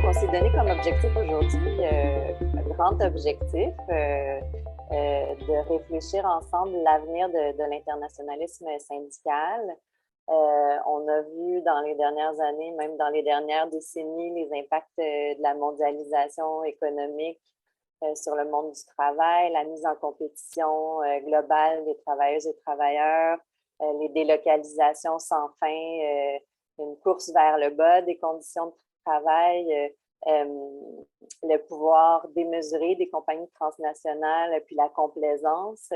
On s'est donné comme objectif aujourd'hui, un grand objectif, de réfléchir ensemble l'avenir de l'internationalisme syndical. On a vu dans les dernières années, même dans les dernières décennies, les impacts de la mondialisation économique sur le monde du travail, la mise en compétition globale des travailleuses et travailleurs, les délocalisations sans fin, une course vers le bas des conditions de travail, le pouvoir démesuré des compagnies transnationales, puis la complaisance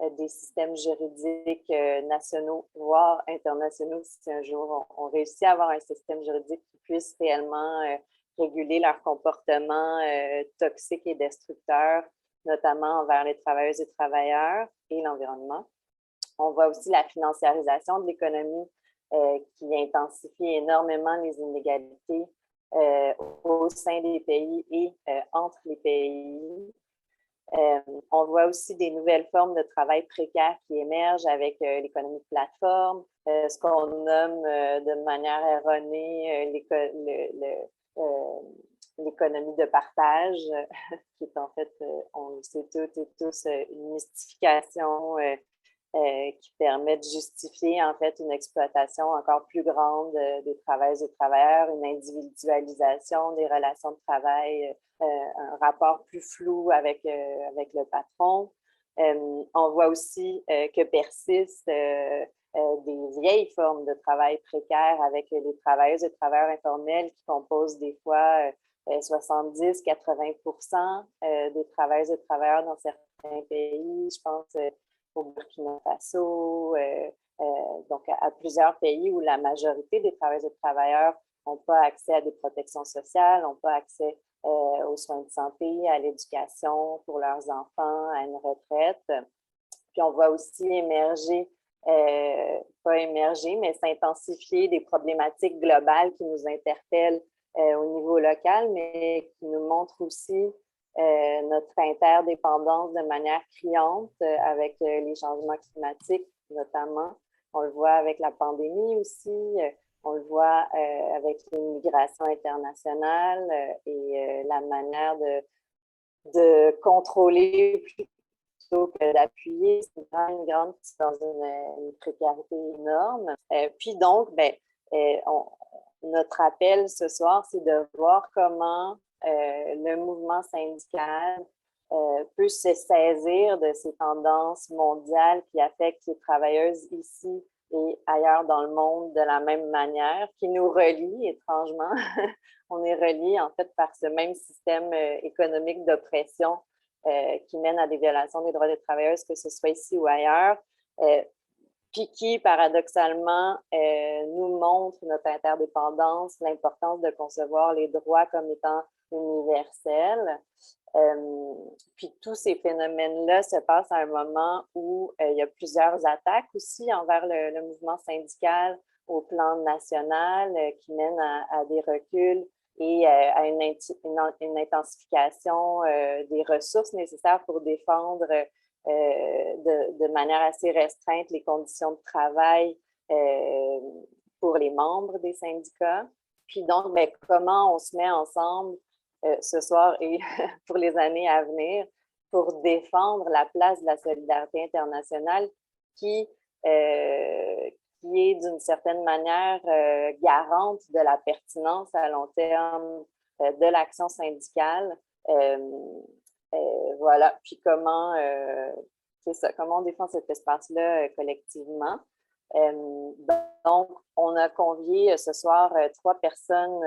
des systèmes juridiques nationaux, voire internationaux, si un jour on réussit à avoir un système juridique qui puisse réellement réguler leur comportement toxique et destructeur, notamment envers les travailleuses et travailleurs et l'environnement. On voit aussi la financiarisation de l'économie qui intensifie énormément les inégalités au sein des pays et entre les pays. On voit aussi des nouvelles formes de travail précaire qui émergent avec l'économie de plateforme, ce qu'on nomme de manière erronée l'économie de partage, qui est en fait, on le sait toutes et tous, une mystification qui permet de justifier en fait une exploitation encore plus grande des travailleuses et travailleurs, une individualisation des relations de travail, un rapport plus flou avec le patron. On voit aussi que persistent des vieilles formes de travail précaire avec les travailleuses et travailleurs informels qui composent des fois 70-80% des travailleuses et travailleurs dans certains pays. Je pense au Burkina Faso, donc à plusieurs pays où la majorité des travailleuses et travailleurs n'ont pas accès à des protections sociales, n'ont pas accès aux soins de santé, à l'éducation pour leurs enfants, à une retraite. Puis on voit aussi émerger, pas émerger, mais s'intensifier des problématiques globales qui nous interpellent au niveau local, mais qui nous montrent aussi notre interdépendance de manière criante avec les changements climatiques, notamment. On le voit avec la pandémie aussi, on le voit avec l'immigration internationale et la manière de contrôler plutôt que d'appuyer ces migrants dans une précarité énorme. Puis donc, notre appel ce soir, c'est de voir comment le mouvement syndical peut se saisir de ces tendances mondiales qui affectent les travailleuses ici et ailleurs dans le monde de la même manière, qui nous relient étrangement. On est reliés en fait par ce même système économique d'oppression qui mène à des violations des droits des travailleuses, que ce soit ici ou ailleurs. Puis qui, paradoxalement, nous montre notre interdépendance, l'importance de concevoir les droits comme étant universels. Puis tous ces phénomènes-là se passent à un moment où il y a plusieurs attaques aussi envers le mouvement syndical au plan national qui mènent à des reculs et à une intensification des ressources nécessaires pour défendre de manière assez restreinte les conditions de travail pour les membres des syndicats. Puis donc, comment on se met ensemble ce soir et pour les années à venir pour défendre la place de la solidarité internationale qui est d'une certaine manière garante de la pertinence à long terme de l'action syndicale. Voilà, puis comment on défend cet espace-là collectivement. Donc, on a convié ce soir 3 personnes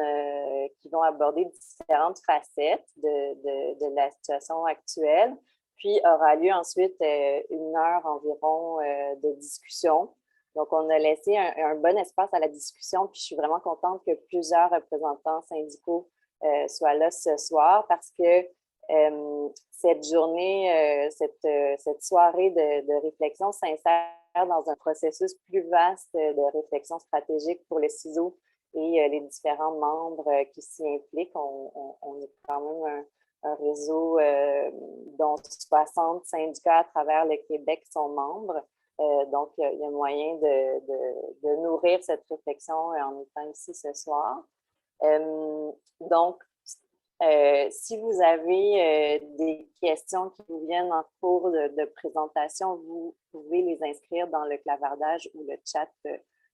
qui vont aborder différentes facettes de la situation actuelle. Puis aura lieu ensuite 1 heure environ de discussion. Donc, on a laissé un bon espace à la discussion, puis je suis vraiment contente que plusieurs représentants syndicaux soient là ce soir parce que cette journée, cette soirée de réflexion s'insère dans un processus plus vaste de réflexion stratégique pour le CISO et les différents membres qui s'y impliquent. On est quand même un réseau dont 60 syndicats à travers le Québec sont membres. Donc, il y a moyen de nourrir cette réflexion en étant ici ce soir. Donc, si vous avez des questions qui vous viennent en cours de présentation, vous pouvez les inscrire dans le clavardage ou le chat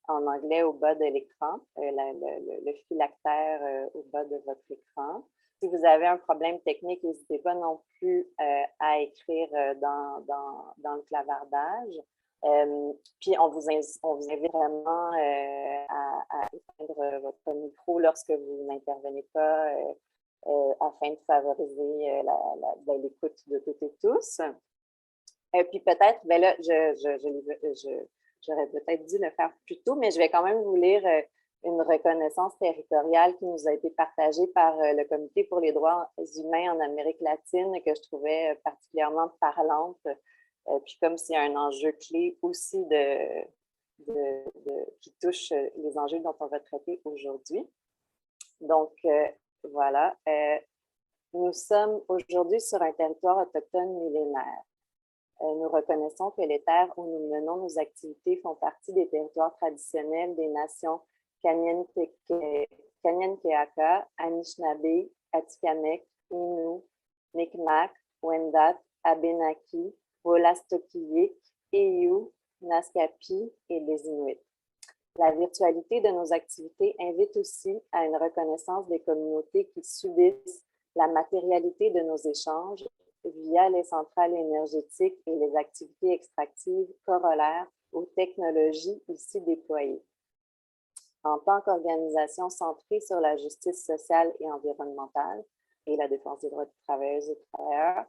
en anglais au bas de l'écran, le phylactère au bas de votre écran. Si vous avez un problème technique, n'hésitez pas non plus à écrire dans le clavardage. Puis, on vous invite vraiment à éteindre votre micro lorsque vous n'intervenez pas afin de favoriser l'écoute de toutes et tous. Puis peut-être, ben là, j'aurais peut-être dû le faire plus tôt, mais je vais quand même vous lire une reconnaissance territoriale qui nous a été partagée par le Comité pour les droits humains en Amérique latine, que je trouvais particulièrement parlante. Puis comme c'est un enjeu clé aussi qui touche les enjeux dont on va traiter aujourd'hui. Donc, voilà. Nous sommes aujourd'hui sur un territoire autochtone millénaire. Nous reconnaissons que les terres où nous menons nos activités font partie des territoires traditionnels des nations Kanien'kehá:ka, Anishinaabe, Atikamekw, Innu, Mi'kmaq, Wendat, Abénaquis, Wolastoqiyik, Eyu, Naskapi et les Inuits. La virtualité de nos activités invite aussi à une reconnaissance des communautés qui subissent la matérialité de nos échanges via les centrales énergétiques et les activités extractives corollaires aux technologies ici déployées. En tant qu'organisation centrée sur la justice sociale et environnementale et la défense des droits des travailleuses et travailleurs,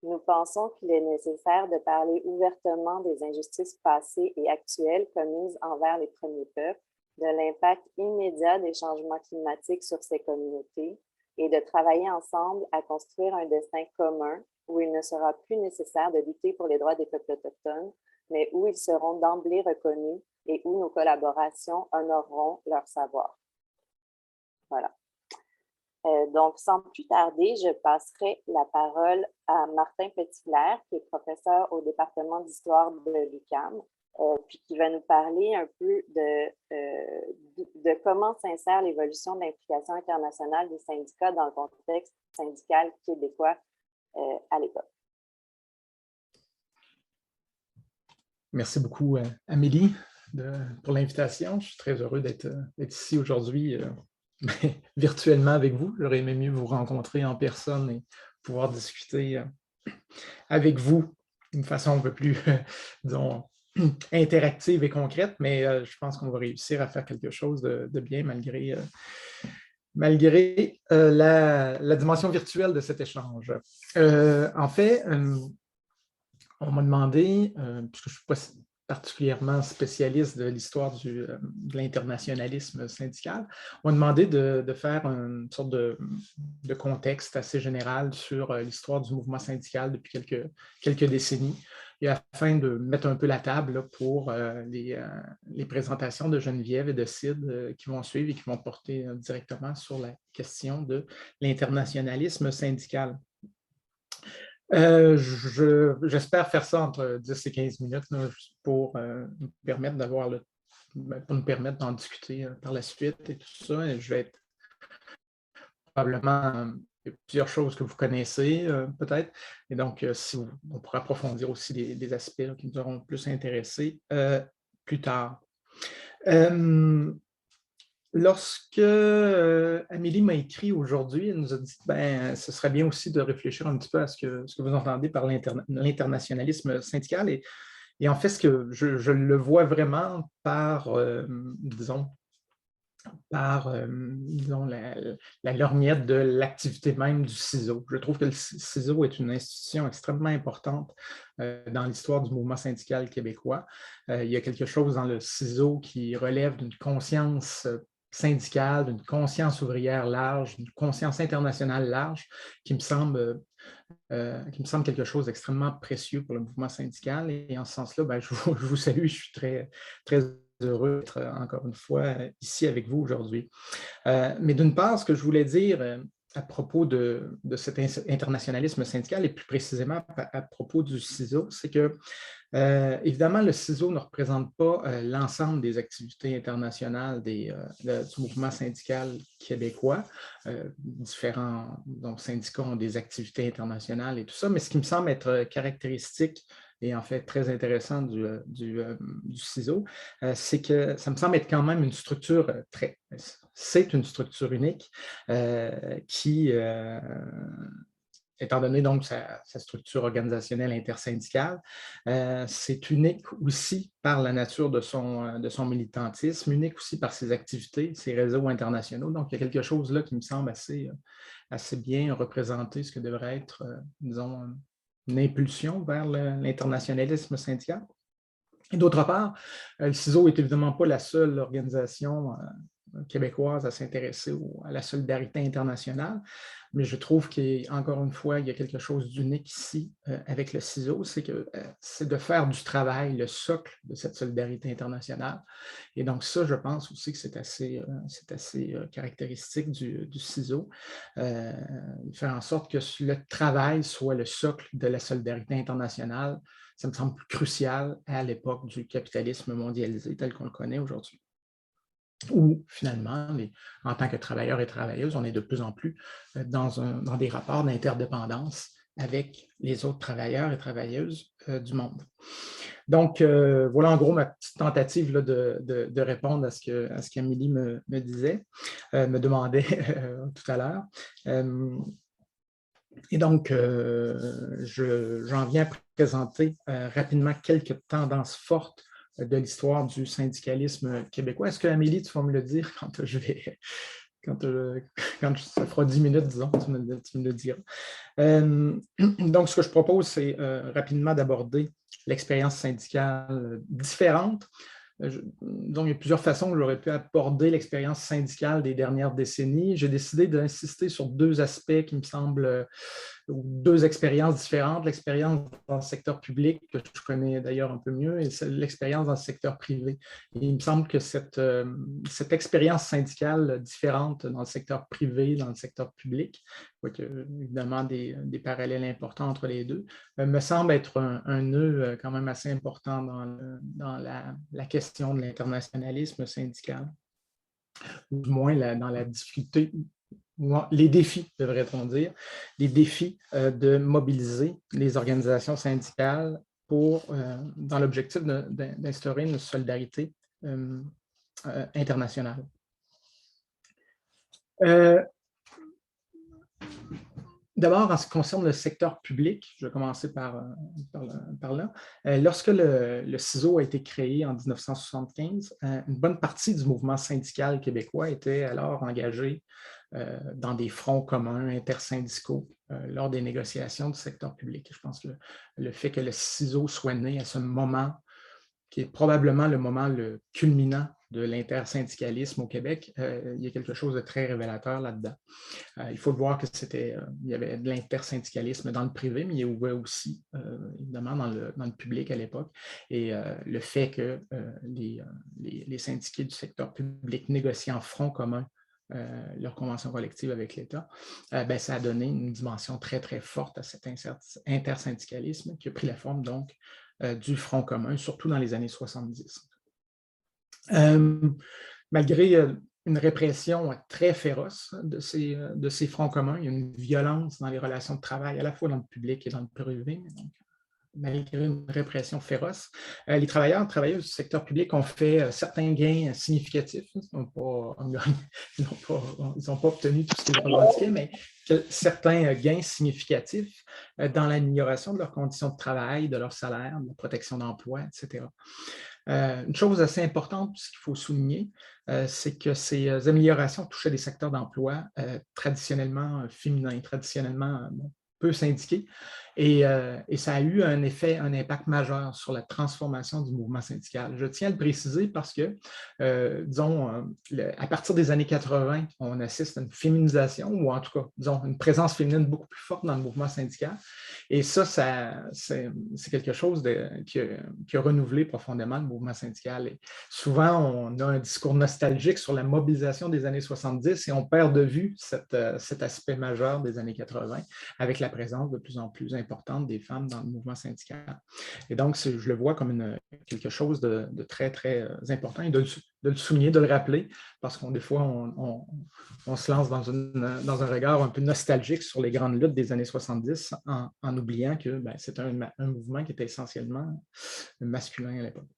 nous pensons qu'il est nécessaire de parler ouvertement des injustices passées et actuelles commises envers les premiers peuples, de l'impact immédiat des changements climatiques sur ces communautés et de travailler ensemble à construire un destin commun où il ne sera plus nécessaire de lutter pour les droits des peuples autochtones, mais où ils seront d'emblée reconnus et où nos collaborations honoreront leur savoir. Voilà. Donc, sans plus tarder, je passerai la parole à Martin Petitclerc, qui est professeur au département d'histoire de l'UQAM, puis qui va nous parler un peu de comment s'insère l'évolution de l'implication internationale des syndicats dans le contexte syndical québécois à l'époque. Merci beaucoup, Amélie, pour l'invitation. Je suis très heureux d'être ici aujourd'hui. Virtuellement avec vous. J'aurais aimé mieux vous rencontrer en personne et pouvoir discuter avec vous d'une façon un peu plus, disons, interactive et concrète, mais je pense qu'on va réussir à faire quelque chose de bien malgré la dimension virtuelle de cet échange. En fait, on m'a demandé, puisque je ne suis pas particulièrement spécialiste de l'histoire de l'internationalisme syndical, on m'a demandé de faire une sorte de contexte assez général sur l'histoire du mouvement syndical depuis quelques décennies, et afin de mettre un peu la table là, pour les présentations de Geneviève et de Sid qui vont suivre et qui vont porter directement sur la question de l'internationalisme syndical. J'espère faire ça entre 10 et 15 minutes là, pour nous permettre d'en discuter par la suite et tout ça. Et je vais être probablement plusieurs choses que vous connaissez peut-être. Et donc, on pourra approfondir aussi des aspects là, qui nous auront plus intéressés plus tard. Lorsque Amélie m'a écrit aujourd'hui, elle nous a dit que ce serait bien aussi de réfléchir un petit peu à ce que vous entendez par l'internationalisme syndical. Et Et en fait, ce que je le vois vraiment par, disons, disons, la lorgnette de l'activité même du CISO. Je trouve que le CISO est une institution extrêmement importante dans l'histoire du mouvement syndical québécois. Il y a quelque chose dans le CISO qui relève d'une conscience syndicale, d'une conscience ouvrière large, d'une conscience internationale large, qui me semble quelque chose d'extrêmement précieux pour le mouvement syndical. Et en ce sens-là, ben, je vous salue, je suis très, très heureux d'être encore une fois ici avec vous aujourd'hui. Mais d'une part, ce que je voulais dire à propos de cet internationalisme syndical et plus précisément à propos du CISO, c'est que évidemment, le CISO ne représente pas l'ensemble des activités internationales du mouvement syndical québécois. Différents syndicats ont des activités internationales et tout ça, mais ce qui me semble être caractéristique et en fait très intéressant du CISO, c'est que ça me semble être quand même une structure c'est une structure unique qui étant donné donc sa structure organisationnelle intersyndicale. C'est unique aussi par la nature de son militantisme, unique aussi par ses activités, ses réseaux internationaux. Donc, il y a quelque chose là qui me semble assez bien représenter ce que devrait être, disons, une impulsion vers l'internationalisme syndical. Et d'autre part, le CISO n'est évidemment pas la seule organisation québécoise à s'intéresser à la solidarité internationale, mais je trouve qu'encore une fois, il y a quelque chose d'unique ici avec le CISO, c'est de faire du travail le socle de cette solidarité internationale. Et donc ça, je pense aussi que c'est assez caractéristique du CISO, faire en sorte que le travail soit le socle de la solidarité internationale. Ça me semble crucial à l'époque du capitalisme mondialisé tel qu'on le connaît aujourd'hui, où finalement, en tant que travailleurs et travailleuses, on est de plus en plus dans des rapports d'interdépendance avec les autres travailleurs et travailleuses du monde. Donc, voilà en gros ma petite tentative là, de répondre à ce qu'Amélie me disait, me demandait tout à l'heure. Et donc, j'en viens à présenter rapidement quelques tendances fortes de l'histoire du syndicalisme québécois. Est-ce que, Amélie, tu vas me le dire quand ça fera 10 minutes, disons, tu me le diras. Donc, ce que je propose, c'est rapidement d'aborder l'expérience syndicale différente. Donc, il y a plusieurs façons que j'aurais pu aborder l'expérience syndicale des dernières décennies. J'ai décidé d'insister sur deux aspects qui me semblent deux expériences différentes, l'expérience dans le secteur public, que je connais d'ailleurs un peu mieux, et l'expérience dans le secteur privé. Et il me semble que cette expérience syndicale différente dans le secteur privé, dans le secteur public, évidemment des parallèles importants entre les deux, me semble être un nœud quand même assez important dans la question de l'internationalisme syndical, ou du moins dans la difficulté, les défis, devrait-on dire, les défis de mobiliser les organisations syndicales dans l'objectif d'instaurer une solidarité internationale. D'abord, en ce qui concerne le secteur public, je vais commencer par là. Lorsque le CISO a été créé en 1975, une bonne partie du mouvement syndical québécois était alors engagée dans des fronts communs intersyndicaux lors des négociations du secteur public. Je pense que le fait que le CISO soit né à ce moment, qui est probablement le moment le culminant de l'intersyndicalisme au Québec, il y a quelque chose de très révélateur là-dedans. Il faut voir que il y avait de l'intersyndicalisme dans le privé, mais il y avait aussi, évidemment, dans le public à l'époque. Et le fait que les syndiqués du secteur public négocient en front commun leur convention collective avec l'État, ça a donné une dimension très, très forte à cet intersyndicalisme qui a pris la forme donc du Front commun, surtout dans les années 70. Malgré une répression très féroce de ces fronts communs, il y a une violence dans les relations de travail, à la fois dans le public et dans le privé. Donc, malgré une répression féroce. Les travailleurs et travailleuses du secteur public ont fait certains gains significatifs. Ils n'ont pas obtenu tout ce qu'ils revendiquaient, mais certains gains significatifs dans l'amélioration de leurs conditions de travail, de leur salaire, de la protection d'emploi, etc. Une chose assez importante qu'il faut souligner, c'est que ces améliorations touchaient des secteurs d'emploi traditionnellement féminins, traditionnellement peu syndiqués, et ça a eu un impact majeur sur la transformation du mouvement syndical. Je tiens à le préciser parce que, disons, à partir des années 80, on assiste à une féminisation, ou en tout cas, disons, une présence féminine beaucoup plus forte dans le mouvement syndical. Et ça c'est quelque chose qui a renouvelé profondément le mouvement syndical. Et souvent, on a un discours nostalgique sur la mobilisation des années 70 et on perd de vue cet aspect majeur des années 80 avec la présence de plus en plus importante des femmes dans le mouvement syndical. Et donc, je le vois comme quelque chose de très, très important et de le souligner, de le rappeler, parce qu'on des fois, on se lance dans un regard un peu nostalgique sur les grandes luttes des années 70 en oubliant que c'est un mouvement qui était essentiellement masculin à l'époque.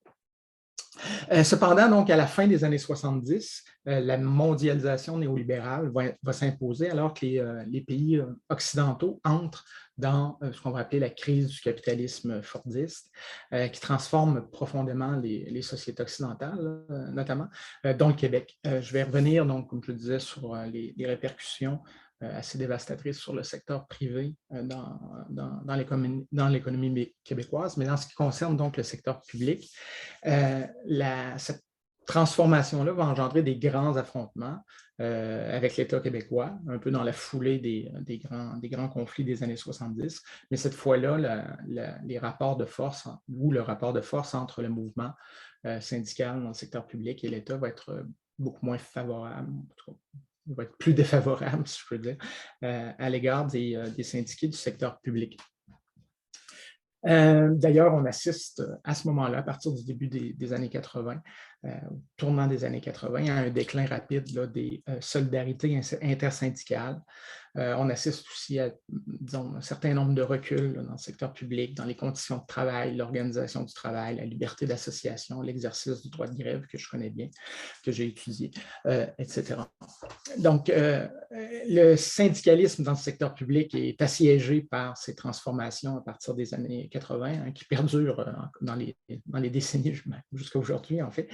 Cependant, donc, à la fin des années 70, la mondialisation néolibérale va s'imposer alors que les pays occidentaux entrent dans ce qu'on va appeler la crise du capitalisme fordiste, qui transforme profondément les sociétés occidentales, notamment, dont le Québec. Je vais revenir, donc, comme je le disais, sur les répercussions assez dévastatrice sur le secteur privé dans l'économie québécoise, mais dans ce qui concerne donc le secteur public, cette transformation-là va engendrer des grands affrontements avec l'État québécois, un peu dans la foulée des grands conflits des années 70, mais cette fois-là, les rapports de force, ou le rapport de force entre le mouvement syndical dans le secteur public et l'État va être beaucoup moins favorable, va être plus défavorable, si je peux dire, à l'égard des syndiqués du secteur public. D'ailleurs, on assiste à ce moment-là, à partir du début des années 80, au tournant des années 80, à un déclin rapide là, des solidarités intersyndicales. On assiste aussi à, disons, un certain nombre de reculs là, dans le secteur public, dans les conditions de travail, l'organisation du travail, la liberté d'association, l'exercice du droit de grève que je connais bien, que j'ai étudié, etc. Donc, le syndicalisme dans le secteur public est assiégé par ces transformations à partir des années 80, qui perdurent dans les décennies jusqu'à aujourd'hui, en fait.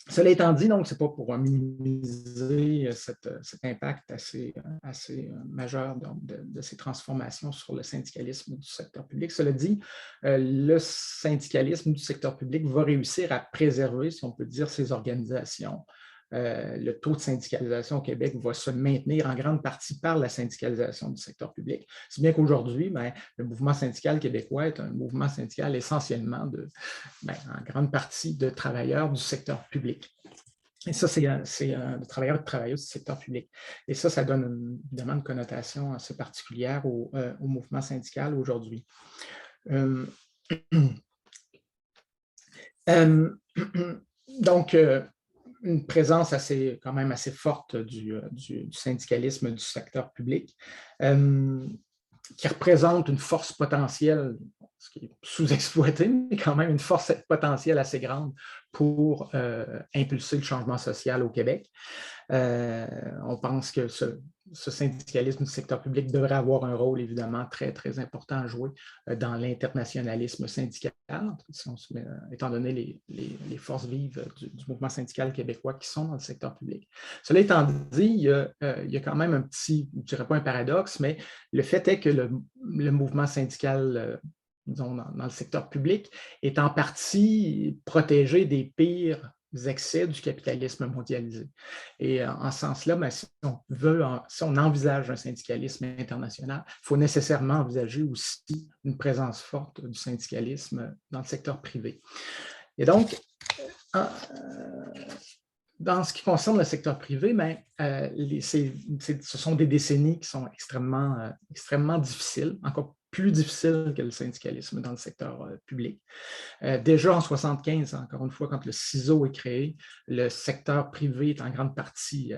Cela étant dit, donc, ce n'est pas pour minimiser cet impact assez majeur de ces transformations sur le syndicalisme du secteur public. Cela dit, le syndicalisme du secteur public va réussir à préserver, si on peut dire, ses organisations. Le taux de syndicalisation au Québec va se maintenir en grande partie par la syndicalisation du secteur public. Si bien qu'aujourd'hui, le mouvement syndical québécois est un mouvement syndical essentiellement en grande partie de travailleurs du secteur public. Et ça, c'est de travailleurs et de travailleuses du secteur public. Et ça donne évidemment une connotation assez particulière au mouvement syndical aujourd'hui. Donc, une présence quand même assez forte du syndicalisme du secteur public, qui représente une force potentielle, ce qui est sous-exploité, mais quand même une force potentielle assez grande pour impulser le changement social au Québec. On pense que ce syndicalisme du secteur public devrait avoir un rôle évidemment très, très important à jouer dans l'internationalisme syndical, étant donné les forces vives du mouvement syndical québécois qui sont dans le secteur public. Cela étant dit, il y a quand même un petit, je ne dirais pas un paradoxe, mais le fait est que le mouvement syndical disons, dans le secteur public est en partie protégé des pires excès du capitalisme mondialisé. Et en ce sens-là, si on envisage un syndicalisme international, il faut nécessairement envisager aussi une présence forte du syndicalisme dans le secteur privé. Et donc, dans ce qui concerne le secteur privé, ce sont des décennies qui sont extrêmement difficiles, encore plus difficiles que le syndicalisme dans le secteur public. Déjà en 1975, encore une fois, quand le CISO est créé, le secteur privé est en grande partie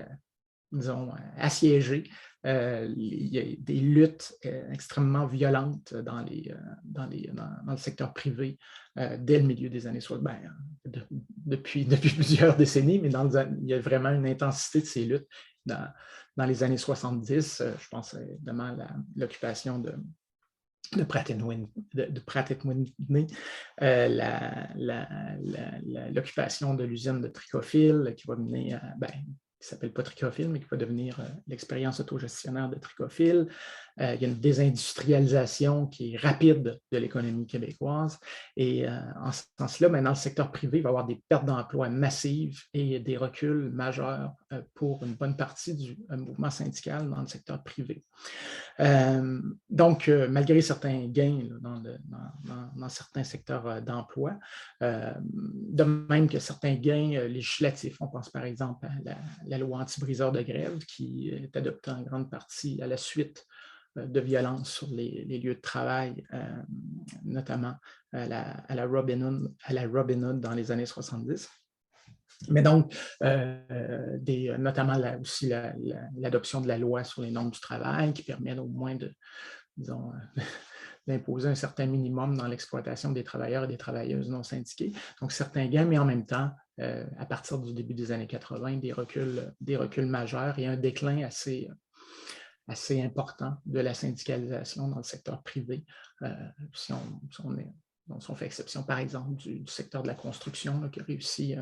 disons, assiégé. Il y a des luttes extrêmement violentes dans le secteur privé dès le milieu des années 60, depuis plusieurs décennies, mais il y a vraiment une intensité de ces luttes dans les années 70. Je pense évidemment à l'occupation de Pratt & Whitney, l'occupation de l'usine de Tricophile qui va mener à, qui ne s'appelle pas Tricophile, mais qui va devenir l'expérience autogestionnaire de Tricophile. Il y a une désindustrialisation qui est rapide de l'économie québécoise. Et en ce sens-là, maintenant, le secteur privé va avoir des pertes d'emplois massives et des reculs majeurs pour une bonne partie du mouvement syndical dans le secteur privé. Donc, malgré certains gains dans certains secteurs d'emploi, de même que certains gains législatifs, on pense par exemple à la loi anti-briseur de grève qui est adoptée en grande partie à la suite de violences sur les lieux de travail, notamment à la Robin Hood dans les années 70. Mais donc, notamment aussi l'adoption de la loi sur les normes du travail qui permet au moins d'imposer un certain minimum dans l'exploitation des travailleurs et des travailleuses non syndiqués. Donc, certains gains, mais en même temps, à partir du début des années 80, des reculs majeurs et un déclin assez important de la syndicalisation dans le secteur privé. Si on fait exception, par exemple, du secteur de la construction, là, qui a réussi,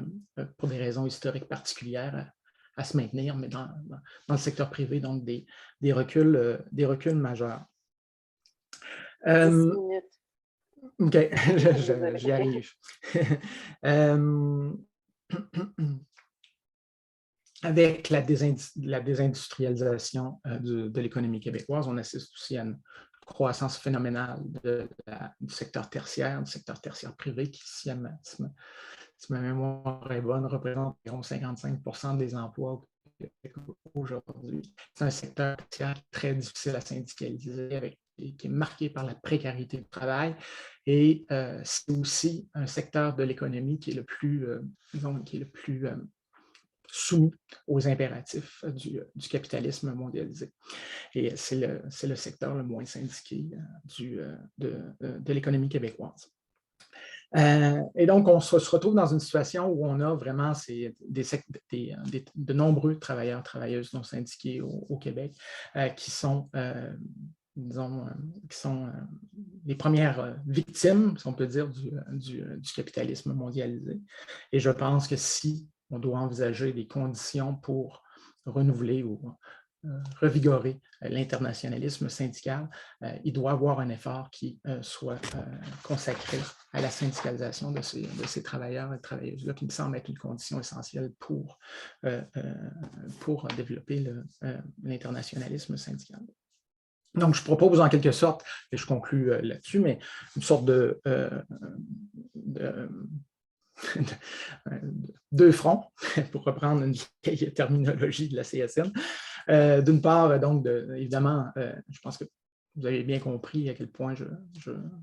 pour des raisons historiques particulières, à se maintenir, mais dans le secteur privé, donc des reculs majeurs. 10 minutes. OK, j'y arrive. Avec la désindustrialisation de l'économie québécoise, on assiste aussi à une croissance phénoménale du secteur tertiaire privé qui, si ma mémoire est bonne, représente environ 55% des emplois au Québec aujourd'hui. C'est un secteur tertiaire très difficile à syndicaliser, qui est marqué par la précarité du travail. Et c'est aussi un secteur de l'économie qui est le plus soumis aux impératifs du capitalisme mondialisé. Et c'est le secteur le moins syndiqué de l'économie québécoise. Et donc, on se retrouve dans une situation où on a vraiment de nombreux travailleurs, travailleuses non syndiqués au Québec qui sont les premières victimes, si on peut dire, du capitalisme mondialisé. Et je pense que si on doit envisager des conditions pour renouveler ou revigorer l'internationalisme syndical, il doit y avoir un effort qui soit consacré à la syndicalisation de ces travailleurs et travailleuses-là, qui me semble être une condition essentielle pour développer l'internationalisme syndical. Donc, je propose en quelque sorte, et je conclue là-dessus, mais une sorte de deux fronts, pour reprendre une vieille terminologie de la CSN. D'une part, donc, évidemment, je pense que vous avez bien compris à quel point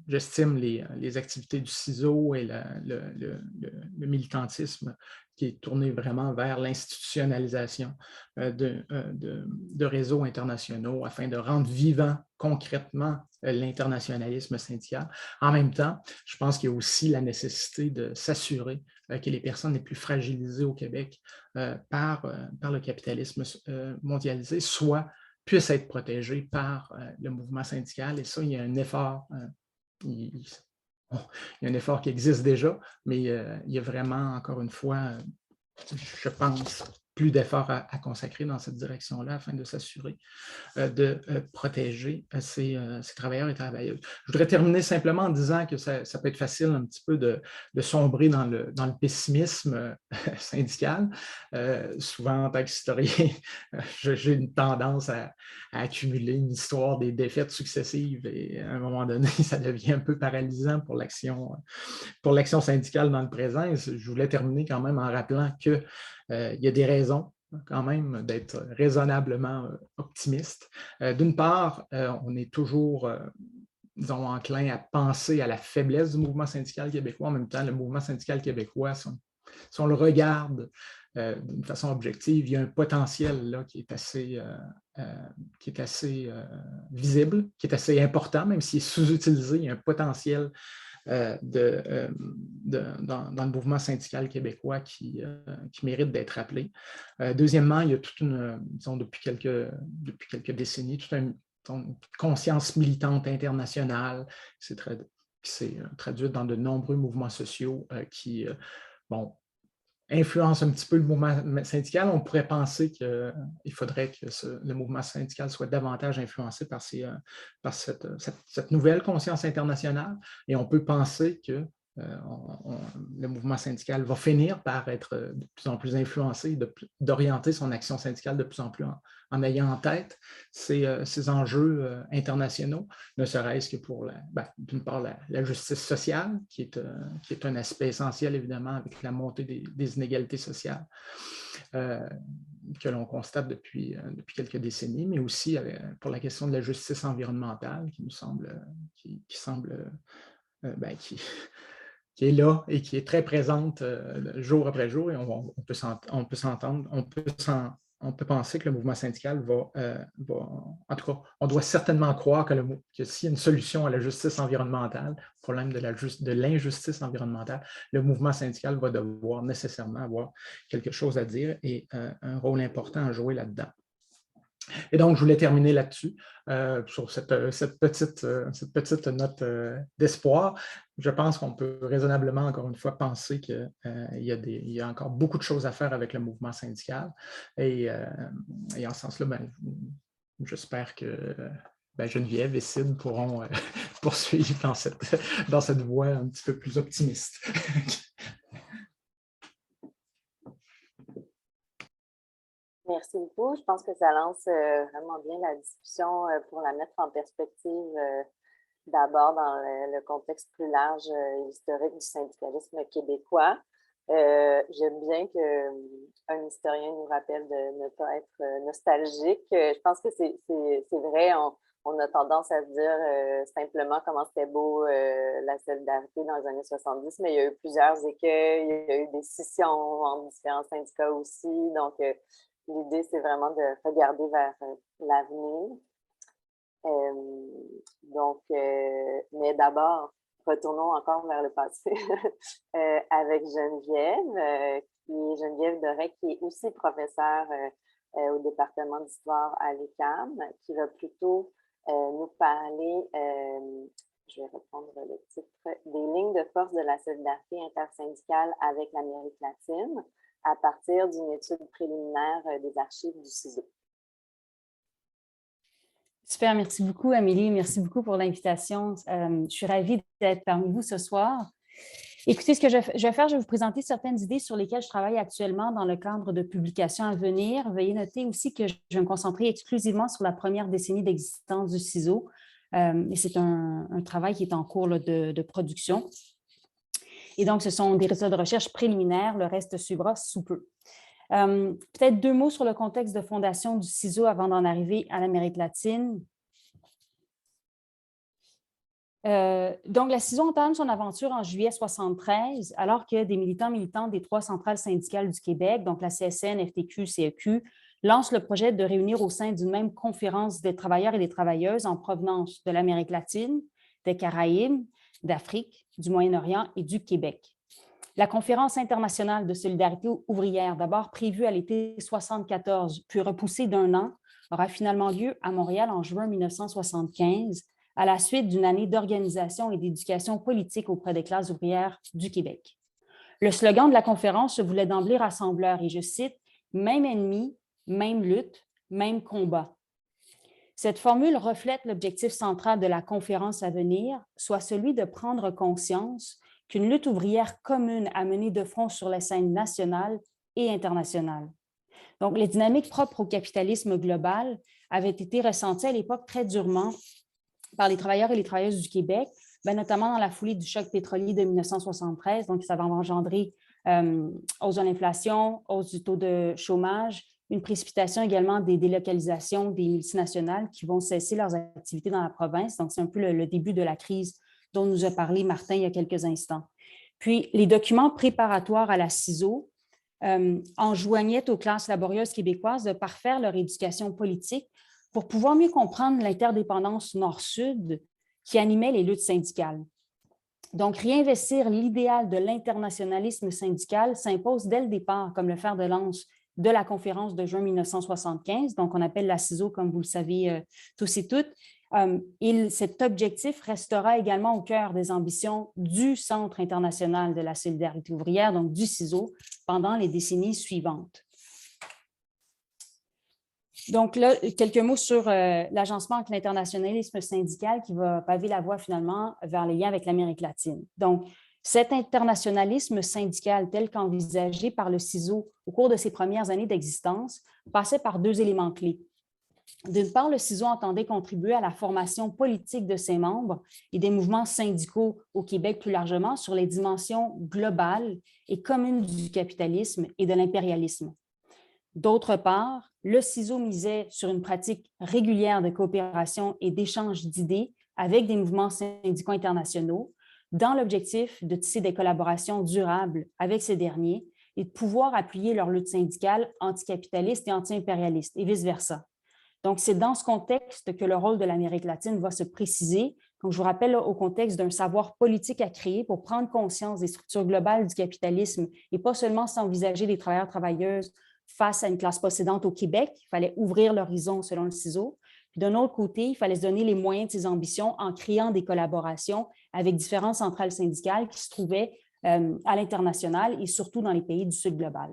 j'estime les activités du CISO et le militantisme qui est tourné vraiment vers l'institutionnalisation de réseaux internationaux afin de rendre vivant concrètement l'internationalisme syndical. En même temps, je pense qu'il y a aussi la nécessité de s'assurer que les personnes les plus fragilisées au Québec par le capitalisme mondialisé puissent être protégées par le mouvement syndical. Et ça, il y a un effort, il y a un effort qui existe déjà, mais il y a vraiment, encore une fois, je pense, plus d'efforts à consacrer dans cette direction-là afin de s'assurer de protéger ces travailleurs et travailleuses. Je voudrais terminer simplement en disant que ça peut être facile un petit peu de sombrer dans le pessimisme syndical. Souvent, en tant qu'historien, j'ai une tendance à accumuler une histoire des défaites successives et à un moment donné, ça devient un peu paralysant pour l'action syndicale dans le présent. Et je voulais terminer quand même en rappelant qu'il y a des raisons quand même d'être raisonnablement optimiste. D'une part, on est toujours, disons, enclin à penser à la faiblesse du mouvement syndical québécois. En même temps, le mouvement syndical québécois, si on le regarde d'une façon objective, il y a un potentiel là, qui est assez visible, qui est assez important, même s'il est sous-utilisé, il y a un potentiel dans le mouvement syndical québécois qui mérite d'être rappelé. Deuxièmement, il y a toute une, disons, depuis quelques décennies, toute une conscience militante internationale qui s'est traduite dans de nombreux mouvements sociaux qui influence un petit peu le mouvement syndical. On pourrait penser qu'il faudrait que le mouvement syndical soit davantage influencé par cette nouvelle conscience internationale. Et on peut penser que le mouvement syndical va finir par être de plus en plus influencé, d'orienter son action syndicale de plus en plus en ayant en tête ces enjeux internationaux, ne serait-ce que pour, d'une part, la justice sociale, qui est un aspect essentiel, évidemment, avec la montée des inégalités sociales que l'on constate depuis quelques décennies, mais aussi pour la question de la justice environnementale, qui nous semble, qui est là et qui est très présente jour après jour, et on peut s'entendre, on peut penser que le mouvement syndical va, en tout cas, on doit certainement croire que s'il y a une solution à la justice environnementale, le problème de l'injustice environnementale, le mouvement syndical va devoir nécessairement avoir quelque chose à dire et un rôle important à jouer là-dedans. Et donc, je voulais terminer là-dessus, sur cette petite note d'espoir. Je pense qu'on peut raisonnablement, encore une fois, penser qu'il y a encore beaucoup de choses à faire avec le mouvement syndical. Et en ce sens-là, j'espère que Geneviève et Sid pourront poursuivre dans cette voie un petit peu plus optimiste. Merci beaucoup. Je pense que ça lance vraiment bien la discussion pour la mettre en perspective d'abord dans le contexte plus large historique du syndicalisme québécois. J'aime bien qu'un historien nous rappelle de ne pas être nostalgique. Je pense que c'est vrai, on a tendance à se dire simplement comment c'était beau la solidarité dans les années 70, mais il y a eu plusieurs écueils, il y a eu des scissions entre différents syndicats aussi. Donc, l'idée, c'est vraiment de regarder vers l'avenir. Mais d'abord, retournons encore vers le passé avec Geneviève, Geneviève Doré, qui est aussi professeure au département d'histoire à l'UQAM, qui va plutôt nous parler, je vais reprendre le titre, des lignes de force de la solidarité intersyndicale avec l'Amérique latine, à partir d'une étude préliminaire des archives du CISO. Super, merci beaucoup, Amélie. Merci beaucoup pour l'invitation. Je suis ravie d'être parmi vous ce soir. Écoutez, ce que je vais faire, je vais vous présenter certaines idées sur lesquelles je travaille actuellement dans le cadre de publications à venir. Veuillez noter aussi que je vais me concentrer exclusivement sur la première décennie d'existence du CISO. Et c'est un travail qui est en cours là, de production. Et donc, ce sont des résultats de recherche préliminaires. Le reste suivra sous peu. Peut-être 2 mots sur le contexte de fondation du CISO avant d'en arriver à l'Amérique latine. Donc, la CISO entame son aventure en juillet 1973, alors que des militantes des 3 centrales syndicales du Québec, donc la CSN, FTQ, CEQ, lancent le projet de réunir au sein d'une même conférence des travailleurs et des travailleuses en provenance de l'Amérique latine, des Caraïbes, d'Afrique, du Moyen-Orient et du Québec. La Conférence internationale de solidarité ouvrière, d'abord prévue à l'été 1974, puis repoussée d'1 an, aura finalement lieu à Montréal en juin 1975, à la suite d'une année d'organisation et d'éducation politique auprès des classes ouvrières du Québec. Le slogan de la conférence se voulait d'emblée rassembleur et je cite « Même ennemi, même lutte, même combat ». Cette formule reflète l'objectif central de la conférence à venir, soit celui de prendre conscience qu'une lutte ouvrière commune a mené de front sur les scènes nationales et internationales. Donc, les dynamiques propres au capitalisme global avaient été ressenties à l'époque très durement par les travailleurs et les travailleuses du Québec, notamment dans la foulée du choc pétrolier de 1973. Donc, ça va engendrer hausse de l'inflation, hausse du taux de chômage, une précipitation également des délocalisations des multinationales qui vont cesser leurs activités dans la province. Donc, c'est un peu le début de la crise dont nous a parlé Martin il y a quelques instants. Puis, les documents préparatoires à la CISO enjoignaient aux classes laborieuses québécoises de parfaire leur éducation politique pour pouvoir mieux comprendre l'interdépendance nord-sud qui animait les luttes syndicales. Donc, réinvestir l'idéal de l'internationalisme syndical s'impose dès le départ comme le fer de lance de la conférence de juin 1975, donc on appelle la CISO, comme vous le savez tous et toutes. Cet objectif restera également au cœur des ambitions du Centre international de la solidarité ouvrière, donc du CISO, pendant les décennies suivantes. Donc là, quelques mots sur l'agencement avec l'internationalisme syndical qui va paver la voie finalement vers les liens avec l'Amérique latine. Donc, cet internationalisme syndical tel qu'envisagé par le CISO au cours de ses premières années d'existence passait par deux éléments clés. D'une part, le CISO entendait contribuer à la formation politique de ses membres et des mouvements syndicaux au Québec plus largement sur les dimensions globales et communes du capitalisme et de l'impérialisme. D'autre part, le CISO misait sur une pratique régulière de coopération et d'échange d'idées avec des mouvements syndicaux internationaux dans l'objectif de tisser des collaborations durables avec ces derniers et de pouvoir appuyer leur lutte syndicale anticapitaliste et anti-impérialiste et vice-versa. Donc, c'est dans ce contexte que le rôle de l'Amérique latine va se préciser. Donc, je vous rappelle au contexte d'un savoir politique à créer pour prendre conscience des structures globales du capitalisme et pas seulement s'envisager des travailleurs-travailleuses face à une classe possédante au Québec. Il fallait ouvrir l'horizon selon le CISO. Puis d'un autre côté, il fallait se donner les moyens de ses ambitions en créant des collaborations avec différentes centrales syndicales qui se trouvaient à l'international et surtout dans les pays du Sud global.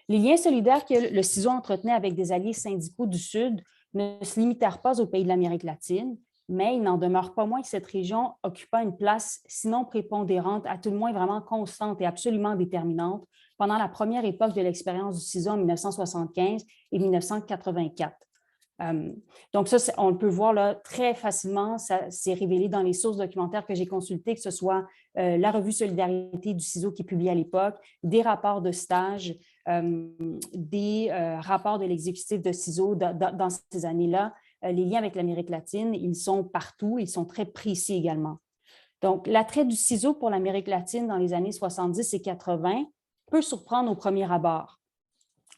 Les liens solidaires que le CISO entretenait avec des alliés syndicaux du Sud ne se limitèrent pas aux pays de l'Amérique latine, mais il n'en demeure pas moins que cette région occupa une place, sinon prépondérante, à tout le moins vraiment constante et absolument déterminante pendant la première époque de l'expérience du CISO en 1975 et 1984. Donc ça, on le peut voir là très facilement, ça s'est révélé dans les sources documentaires que j'ai consultées, que ce soit la revue Solidarité du CISO qui est publiée à l'époque, des rapports de stage, des rapports de l'exécutif de CISO dans ces années-là. Les liens avec l'Amérique latine, ils sont partout, ils sont très précis également. Donc, l'attrait du CISO pour l'Amérique latine dans les années 70 et 80 peut surprendre au premier abord.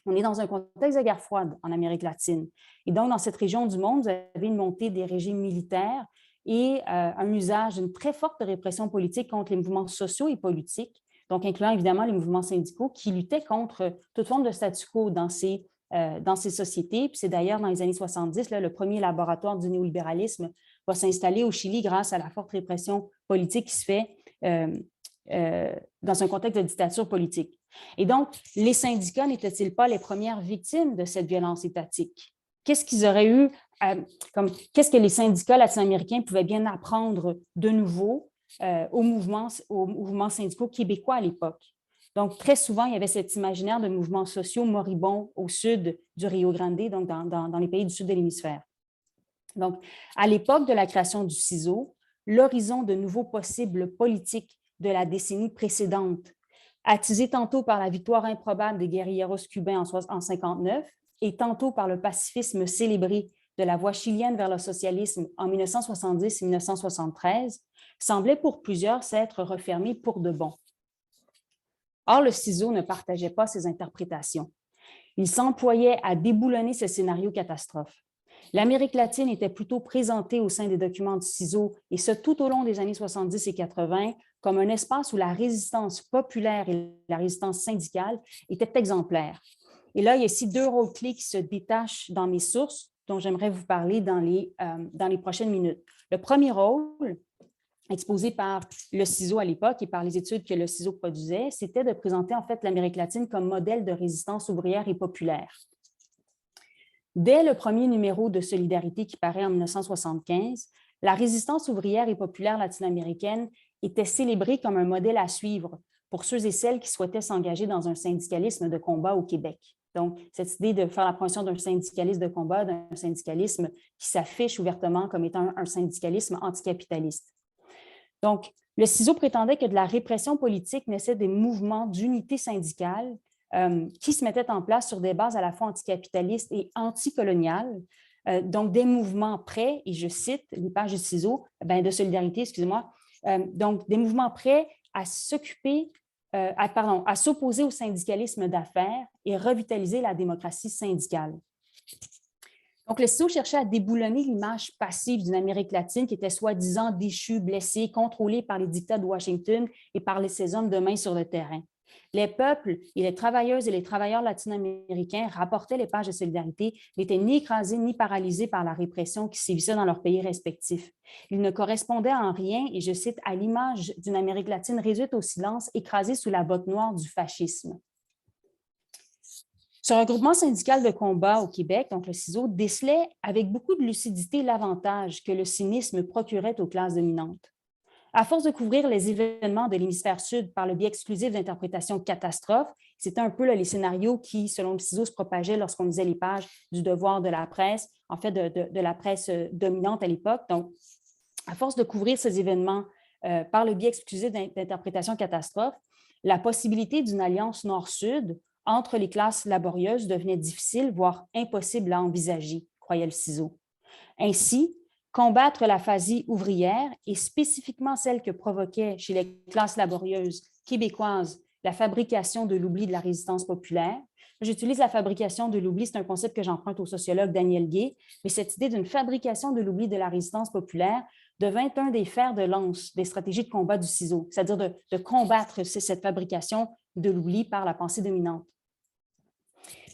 On est dans un contexte de guerre froide en Amérique latine. Et donc, dans cette région du monde, vous avez une montée des régimes militaires et un usage d'une très forte répression politique contre les mouvements sociaux et politiques, donc incluant évidemment les mouvements syndicaux qui luttaient contre toute forme de statu quo dans ces sociétés. Puis c'est d'ailleurs dans les années 70, là, le premier laboratoire du néolibéralisme va s'installer au Chili grâce à la forte répression politique qui se fait dans un contexte de dictature politique. Et donc, les syndicats n'étaient-ils pas les premières victimes de cette violence étatique? Qu'est-ce qu'ils auraient eu, qu'est-ce que les syndicats latino-américains pouvaient bien apprendre de nouveau aux mouvements syndicaux québécois à l'époque? Donc, très souvent, il y avait cet imaginaire de mouvements sociaux moribonds au sud du Rio Grande, donc dans les pays du sud de l'hémisphère. Donc, à l'époque de la création du CISO, l'horizon de nouveaux possibles politiques de la décennie précédente, attisé tantôt par la victoire improbable des guérilleros cubains en 1959 et tantôt par le pacifisme célébré de la voie chilienne vers le socialisme en 1970 et 1973, semblait pour plusieurs s'être refermé pour de bon. Or, le CISO ne partageait pas ces interprétations. Il s'employait à déboulonner ce scénario catastrophe. L'Amérique latine était plutôt présentée au sein des documents du CISO, et ce tout au long des années 70 et 80, comme un espace où la résistance populaire et la résistance syndicale étaient exemplaires. Et là, il y a ici deux rôles clés qui se détachent dans mes sources, dont j'aimerais vous parler dans les prochaines minutes. Le premier rôle, exposé par le CISO à l'époque et par les études que le CISO produisait, c'était de présenter en fait l'Amérique latine comme modèle de résistance ouvrière et populaire. Dès le premier numéro de Solidarité qui paraît en 1975, la résistance ouvrière et populaire latino-américaine était célébrée comme un modèle à suivre pour ceux et celles qui souhaitaient s'engager dans un syndicalisme de combat au Québec. Donc, cette idée de faire la promotion d'un syndicalisme de combat, d'un syndicalisme qui s'affiche ouvertement comme étant un syndicalisme anticapitaliste. Donc, le CISO prétendait que de la répression politique naissait des mouvements d'unité syndicale qui se mettaient en place sur des bases à la fois anticapitalistes et anticoloniales, donc des mouvements prêts, et je cite les pages du CISO, de Solidarité, excusez-moi, donc des mouvements prêts à s'opposer au syndicalisme d'affaires et revitaliser la démocratie syndicale. Donc, le CISO cherchait à déboulonner l'image passive d'une Amérique latine qui était soi-disant déchue, blessée, contrôlée par les dictats de Washington et par ces hommes de main sur le terrain. Les peuples et les travailleuses et les travailleurs latino-américains rapportaient les pages de solidarité, n'étaient ni écrasés ni paralysés par la répression qui sévissait dans leurs pays respectifs. Ils ne correspondaient en rien, et je cite, à l'image d'une Amérique latine réduite au silence, écrasée sous la botte noire du fascisme. Ce regroupement syndical de combat au Québec, donc le CISO, décelait avec beaucoup de lucidité l'avantage que le cynisme procurait aux classes dominantes. À force de couvrir les événements de l'hémisphère sud par le biais exclusif d'interprétations catastrophes, c'était un peu les scénarios qui, selon le CISO, se propageaient lorsqu'on lisait les pages du Devoir de la presse, en fait de la presse dominante à l'époque. Donc, à force de couvrir ces événements par le biais exclusif d'interprétations catastrophes, la possibilité d'une alliance nord-sud entre les classes laborieuses devenait difficile, voire impossible à envisager, croyait le CISO. Ainsi, combattre l'aphasie ouvrière et spécifiquement celle que provoquait chez les classes laborieuses québécoises la fabrication de l'oubli de la résistance populaire. J'utilise la fabrication de l'oubli, c'est un concept que j'emprunte au sociologue Daniel Gay, mais cette idée d'une fabrication de l'oubli de la résistance populaire devint un des fers de lance des stratégies de combat du CISO, c'est-à-dire de combattre cette fabrication de l'oubli par la pensée dominante.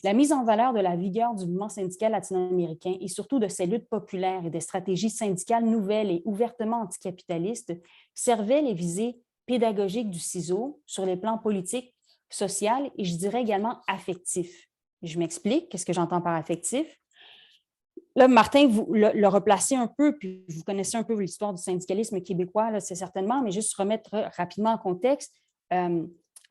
La mise en valeur de la vigueur du mouvement syndical latino-américain et surtout de ses luttes populaires et des stratégies syndicales nouvelles et ouvertement anticapitalistes servait les visées pédagogiques du CISO sur les plans politiques, social et je dirais également affectif. Je m'explique, qu'est-ce que j'entends par affectif? Là, Martin, vous le replacez un peu, puis vous connaissez un peu l'histoire du syndicalisme québécois, c'est certainement, mais juste remettre rapidement en contexte.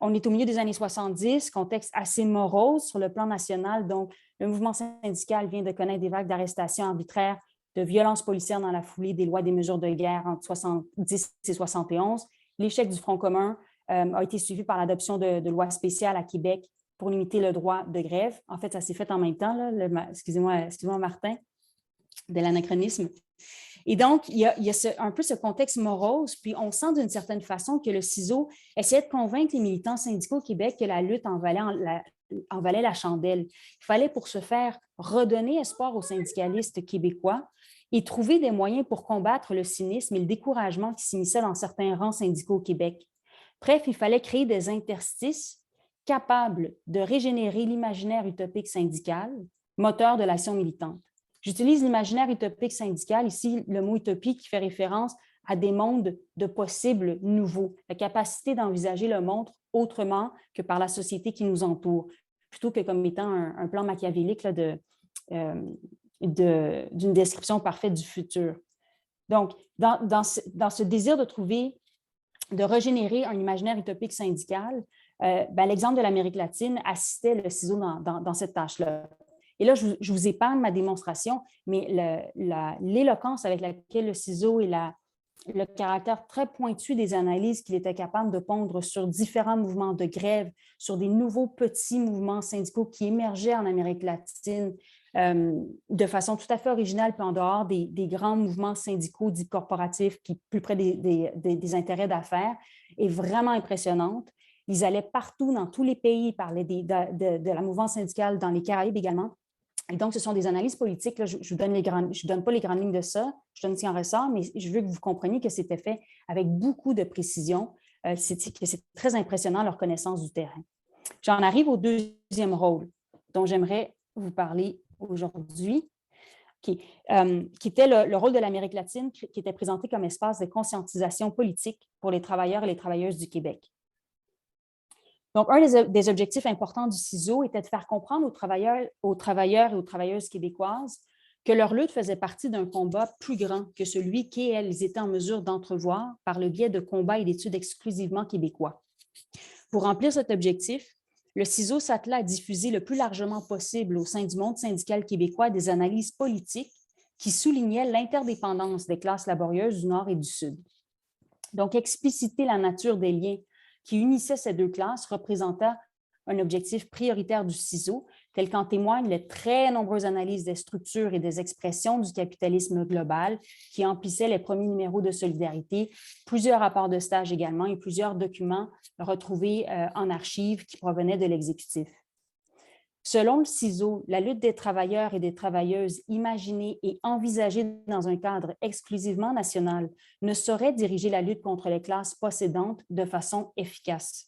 On est au milieu des années 70, contexte assez morose sur le plan national. Donc, le mouvement syndical vient de connaître des vagues d'arrestations arbitraires, de violences policières dans la foulée des lois des mesures de guerre entre 70 et 71. L'échec du Front commun a été suivi par l'adoption de lois spéciales à Québec pour limiter le droit de grève. En fait, ça s'est fait en même temps, là, excusez-moi Martin, de l'anachronisme. Et donc, il y a un peu ce contexte morose, puis on sent d'une certaine façon que le CISO essayait de convaincre les militants syndicaux au Québec que la lutte en valait la chandelle. Il fallait pour ce faire redonner espoir aux syndicalistes québécois et trouver des moyens pour combattre le cynisme et le découragement qui s'immisçait dans certains rangs syndicaux au Québec. Bref, il fallait créer des interstices capables de régénérer l'imaginaire utopique syndical, moteur de l'action militante. J'utilise l'imaginaire utopique syndical, ici le mot utopie qui fait référence à des mondes de possibles nouveaux, la capacité d'envisager le monde autrement que par la société qui nous entoure, plutôt que comme étant un plan machiavélique là, d'une description parfaite du futur. Donc, dans ce désir de régénérer un imaginaire utopique syndical, l'exemple de l'Amérique latine assistait le CISO dans cette tâche-là. Et là, je vous épargne ma démonstration, mais l'éloquence avec laquelle le CISO et le caractère très pointu des analyses qu'il était capable de pondre sur différents mouvements de grève, sur des nouveaux petits mouvements syndicaux qui émergeaient en Amérique latine de façon tout à fait originale, puis en dehors des grands mouvements syndicaux dits corporatifs, puis plus près des intérêts d'affaires, est vraiment impressionnante. Ils allaient partout, dans tous les pays, parler de la mouvance syndicale, dans les Caraïbes également. Et donc, ce sont des analyses politiques. Là, je ne donne pas les grandes lignes de ça, je donne ce qui en ressort, mais je veux que vous compreniez que c'était fait avec beaucoup de précision, que c'est très impressionnant leur connaissance du terrain. J'en arrive au deuxième rôle dont j'aimerais vous parler aujourd'hui, qui était le rôle de l'Amérique latine, qui était présenté comme espace de conscientisation politique pour les travailleurs et les travailleuses du Québec. Donc, un des objectifs importants du CISO était de faire comprendre aux travailleurs et aux travailleuses québécoises que leur lutte faisait partie d'un combat plus grand que celui qu'elles étaient en mesure d'entrevoir par le biais de combats et d'études exclusivement québécois. Pour remplir cet objectif, le CISO s'attela à diffuser le plus largement possible au sein du monde syndical québécois des analyses politiques qui soulignaient l'interdépendance des classes laborieuses du Nord et du Sud. Donc, expliciter la nature des liens qui unissaient ces deux classes représenta un objectif prioritaire du CISO, tel qu'en témoignent les très nombreuses analyses des structures et des expressions du capitalisme global qui emplissaient les premiers numéros de Solidarité, plusieurs rapports de stage également et plusieurs documents retrouvés en archives qui provenaient de l'exécutif. Selon le CISO, la lutte des travailleurs et des travailleuses imaginée et envisagée dans un cadre exclusivement national ne saurait diriger la lutte contre les classes possédantes de façon efficace.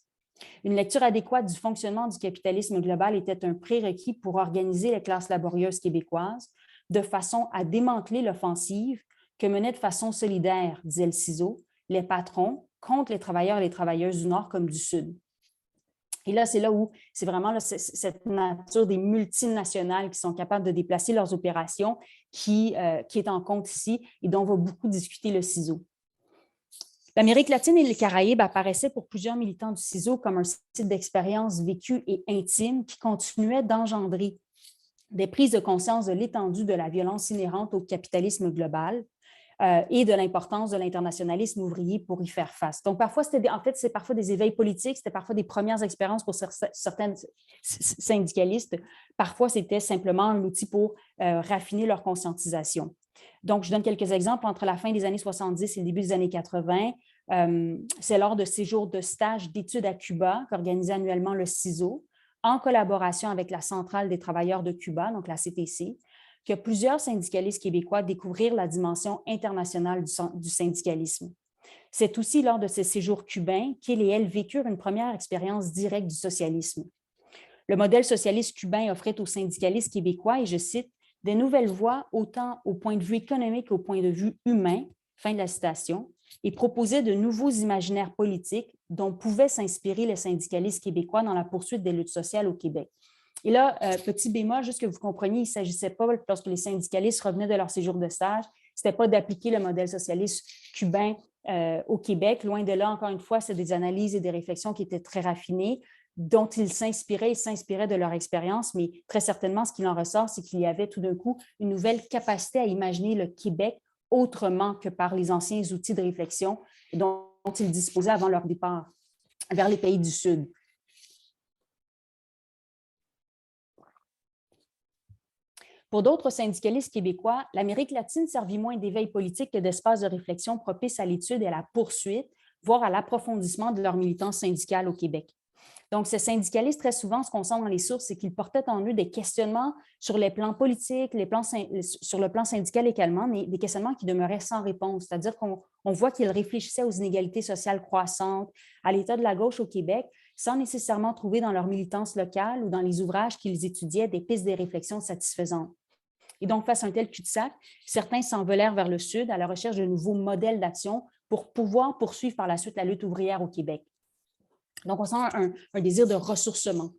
Une lecture adéquate du fonctionnement du capitalisme global était un prérequis pour organiser les classes laborieuses québécoises de façon à démanteler l'offensive que menaient de façon solidaire, disait le CISO, les patrons contre les travailleurs et les travailleuses du Nord comme du Sud. Et là, c'est là où c'est vraiment là, cette nature des multinationales qui sont capables de déplacer leurs opérations qui est en compte ici et dont va beaucoup discuter le CISO. L'Amérique latine et les Caraïbes apparaissaient pour plusieurs militants du CISO comme un site d'expérience vécue et intime qui continuait d'engendrer des prises de conscience de l'étendue de la violence inhérente au capitalisme global et de l'importance de l'internationalisme ouvrier pour y faire face. Donc, parfois, c'est parfois des éveils politiques, c'était parfois des premières expériences pour certains syndicalistes. Parfois, c'était simplement un outil pour raffiner leur conscientisation. Donc, je donne quelques exemples. Entre la fin des années 70 et le début des années 80, c'est lors de séjours de stage d'études à Cuba qu'organisait annuellement le CISO, en collaboration avec la Centrale des travailleurs de Cuba, donc la CTC, que plusieurs syndicalistes québécois découvrirent la dimension internationale du syndicalisme. C'est aussi lors de ces séjours cubains qu'ils et elles vécurent une première expérience directe du socialisme. Le modèle socialiste cubain offrait aux syndicalistes québécois, et je cite, « des nouvelles voies autant au point de vue économique qu'au point de vue humain », fin de la citation, et proposait de nouveaux imaginaires politiques dont pouvaient s'inspirer les syndicalistes québécois dans la poursuite des luttes sociales au Québec. Et là, petit bémol, juste que vous compreniez, il ne s'agissait pas, lorsque les syndicalistes revenaient de leur séjour de stage, ce n'était pas d'appliquer le modèle socialiste cubain au Québec. Loin de là, encore une fois, c'est des analyses et des réflexions qui étaient très raffinées, dont ils s'inspiraient de leur expérience, mais très certainement, ce qu'il en ressort, c'est qu'il y avait tout d'un coup une nouvelle capacité à imaginer le Québec autrement que par les anciens outils de réflexion dont ils disposaient avant leur départ vers les pays du Sud. Pour d'autres syndicalistes québécois, l'Amérique latine servit moins d'éveil politique que d'espace de réflexion propice à l'étude et à la poursuite, voire à l'approfondissement de leur militance syndicale au Québec. Donc, ces syndicalistes, très souvent, ce qu'on sent dans les sources, c'est qu'ils portaient en eux des questionnements sur les plans politiques, sur le plan syndical également, mais des questionnements qui demeuraient sans réponse. C'est-à-dire qu'on voit qu'ils réfléchissaient aux inégalités sociales croissantes, à l'état de la gauche au Québec, sans nécessairement trouver dans leur militance locale ou dans les ouvrages qu'ils étudiaient des pistes de réflexion satisfaisantes. Et donc, face à un tel cul-de-sac, certains s'envolèrent vers le Sud à la recherche de nouveaux modèles d'action pour pouvoir poursuivre par la suite la lutte ouvrière au Québec. Donc, on sent un désir de ressourcement,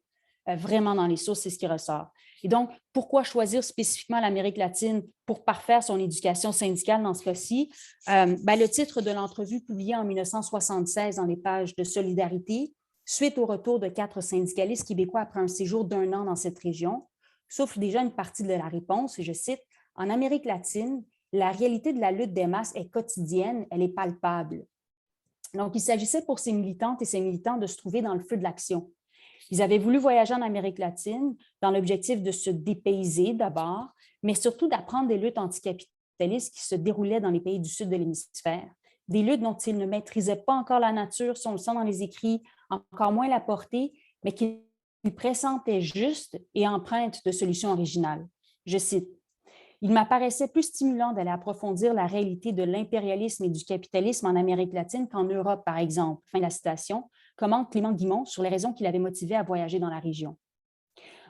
vraiment dans les sources, c'est ce qui ressort. Et donc, pourquoi choisir spécifiquement l'Amérique latine pour parfaire son éducation syndicale dans ce cas-ci? Le titre de l'entrevue publiée en 1976 dans les pages de Solidarité, suite au retour de 4 syndicalistes québécois après un séjour d'1 an dans cette région, souffle déjà une partie de la réponse, et je cite, « En Amérique latine, la réalité de la lutte des masses est quotidienne, elle est palpable. » Donc, il s'agissait pour ces militantes et ces militants de se trouver dans le feu de l'action. Ils avaient voulu voyager en Amérique latine dans l'objectif de se dépayser d'abord, mais surtout d'apprendre des luttes anticapitalistes qui se déroulaient dans les pays du sud de l'hémisphère. Des luttes dont ils ne maîtrisaient pas encore la nature, si on le sent dans les écrits, encore moins la portée, mais qu'ils pressentaient justes et empreintes de solutions originales. Je cite, « Il m'apparaissait plus stimulant d'aller approfondir la réalité de l'impérialisme et du capitalisme en Amérique latine qu'en Europe, par exemple. » Fin de la citation, commente Clément Guimont sur les raisons qui l'avaient motivé à voyager dans la région.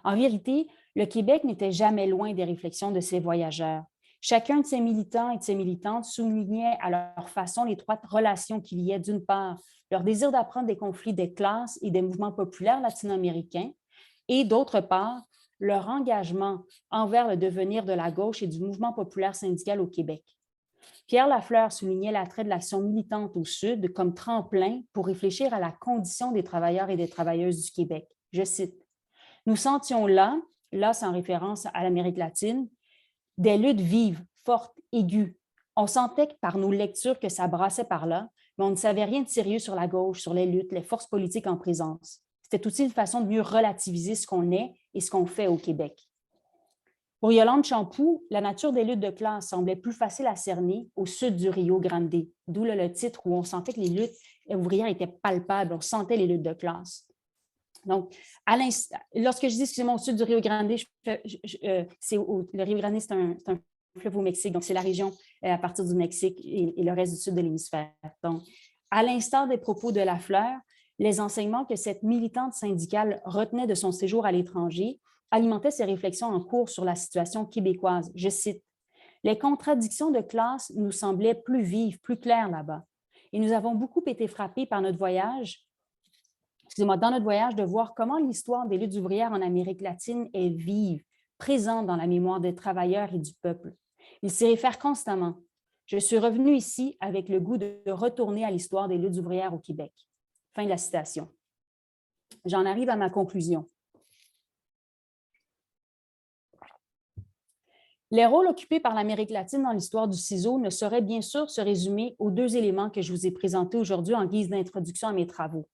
En vérité, le Québec n'était jamais loin des réflexions de ces voyageurs. Chacun de ces militants et de ces militantes soulignait à leur façon l'étroite relation qu'il y ait, d'une part, leur désir d'apprendre des conflits des classes et des mouvements populaires latino-américains, et d'autre part, leur engagement envers le devenir de la gauche et du mouvement populaire syndical au Québec. Pierre Lafleur soulignait l'attrait de l'action militante au Sud comme tremplin pour réfléchir à la condition des travailleurs et des travailleuses du Québec. Je cite, « Nous sentions là c'est en référence à l'Amérique latine, des luttes vives, fortes, aiguës. On sentait par nos lectures que ça brassait par là, mais on ne savait rien de sérieux sur la gauche, sur les luttes, les forces politiques en présence. C'était aussi une façon de mieux relativiser ce qu'on est et ce qu'on fait au Québec. Pour Yolande Champoux, la nature des luttes de classe semblait plus facile à cerner au sud du Rio Grande, d'où le titre où on sentait que les luttes ouvrières étaient palpables, on sentait les luttes de classe. Donc, lorsque je dis, excusez-moi, au sud du Rio Grande, le Rio Grande, c'est un fleuve au Mexique, donc c'est la région à partir du Mexique et le reste du sud de l'hémisphère. Donc, à l'instar des propos de Lafleur, les enseignements que cette militante syndicale retenait de son séjour à l'étranger alimentaient ses réflexions en cours sur la situation québécoise. Je cite, « Les contradictions de classe nous semblaient plus vives, plus claires là-bas. Et nous avons beaucoup été frappés par notre voyage, dans notre voyage, de voir comment l'histoire des luttes ouvrières en Amérique latine est vive, présente dans la mémoire des travailleurs et du peuple. Ils s'y réfèrent constamment. Je suis revenu ici avec le goût de retourner à l'histoire des luttes ouvrières au Québec. » Fin de la citation. J'en arrive à ma conclusion. Les rôles occupés par l'Amérique latine dans l'histoire du ciseau ne sauraient bien sûr se résumer aux deux éléments que je vous ai présentés aujourd'hui en guise d'introduction à mes travaux.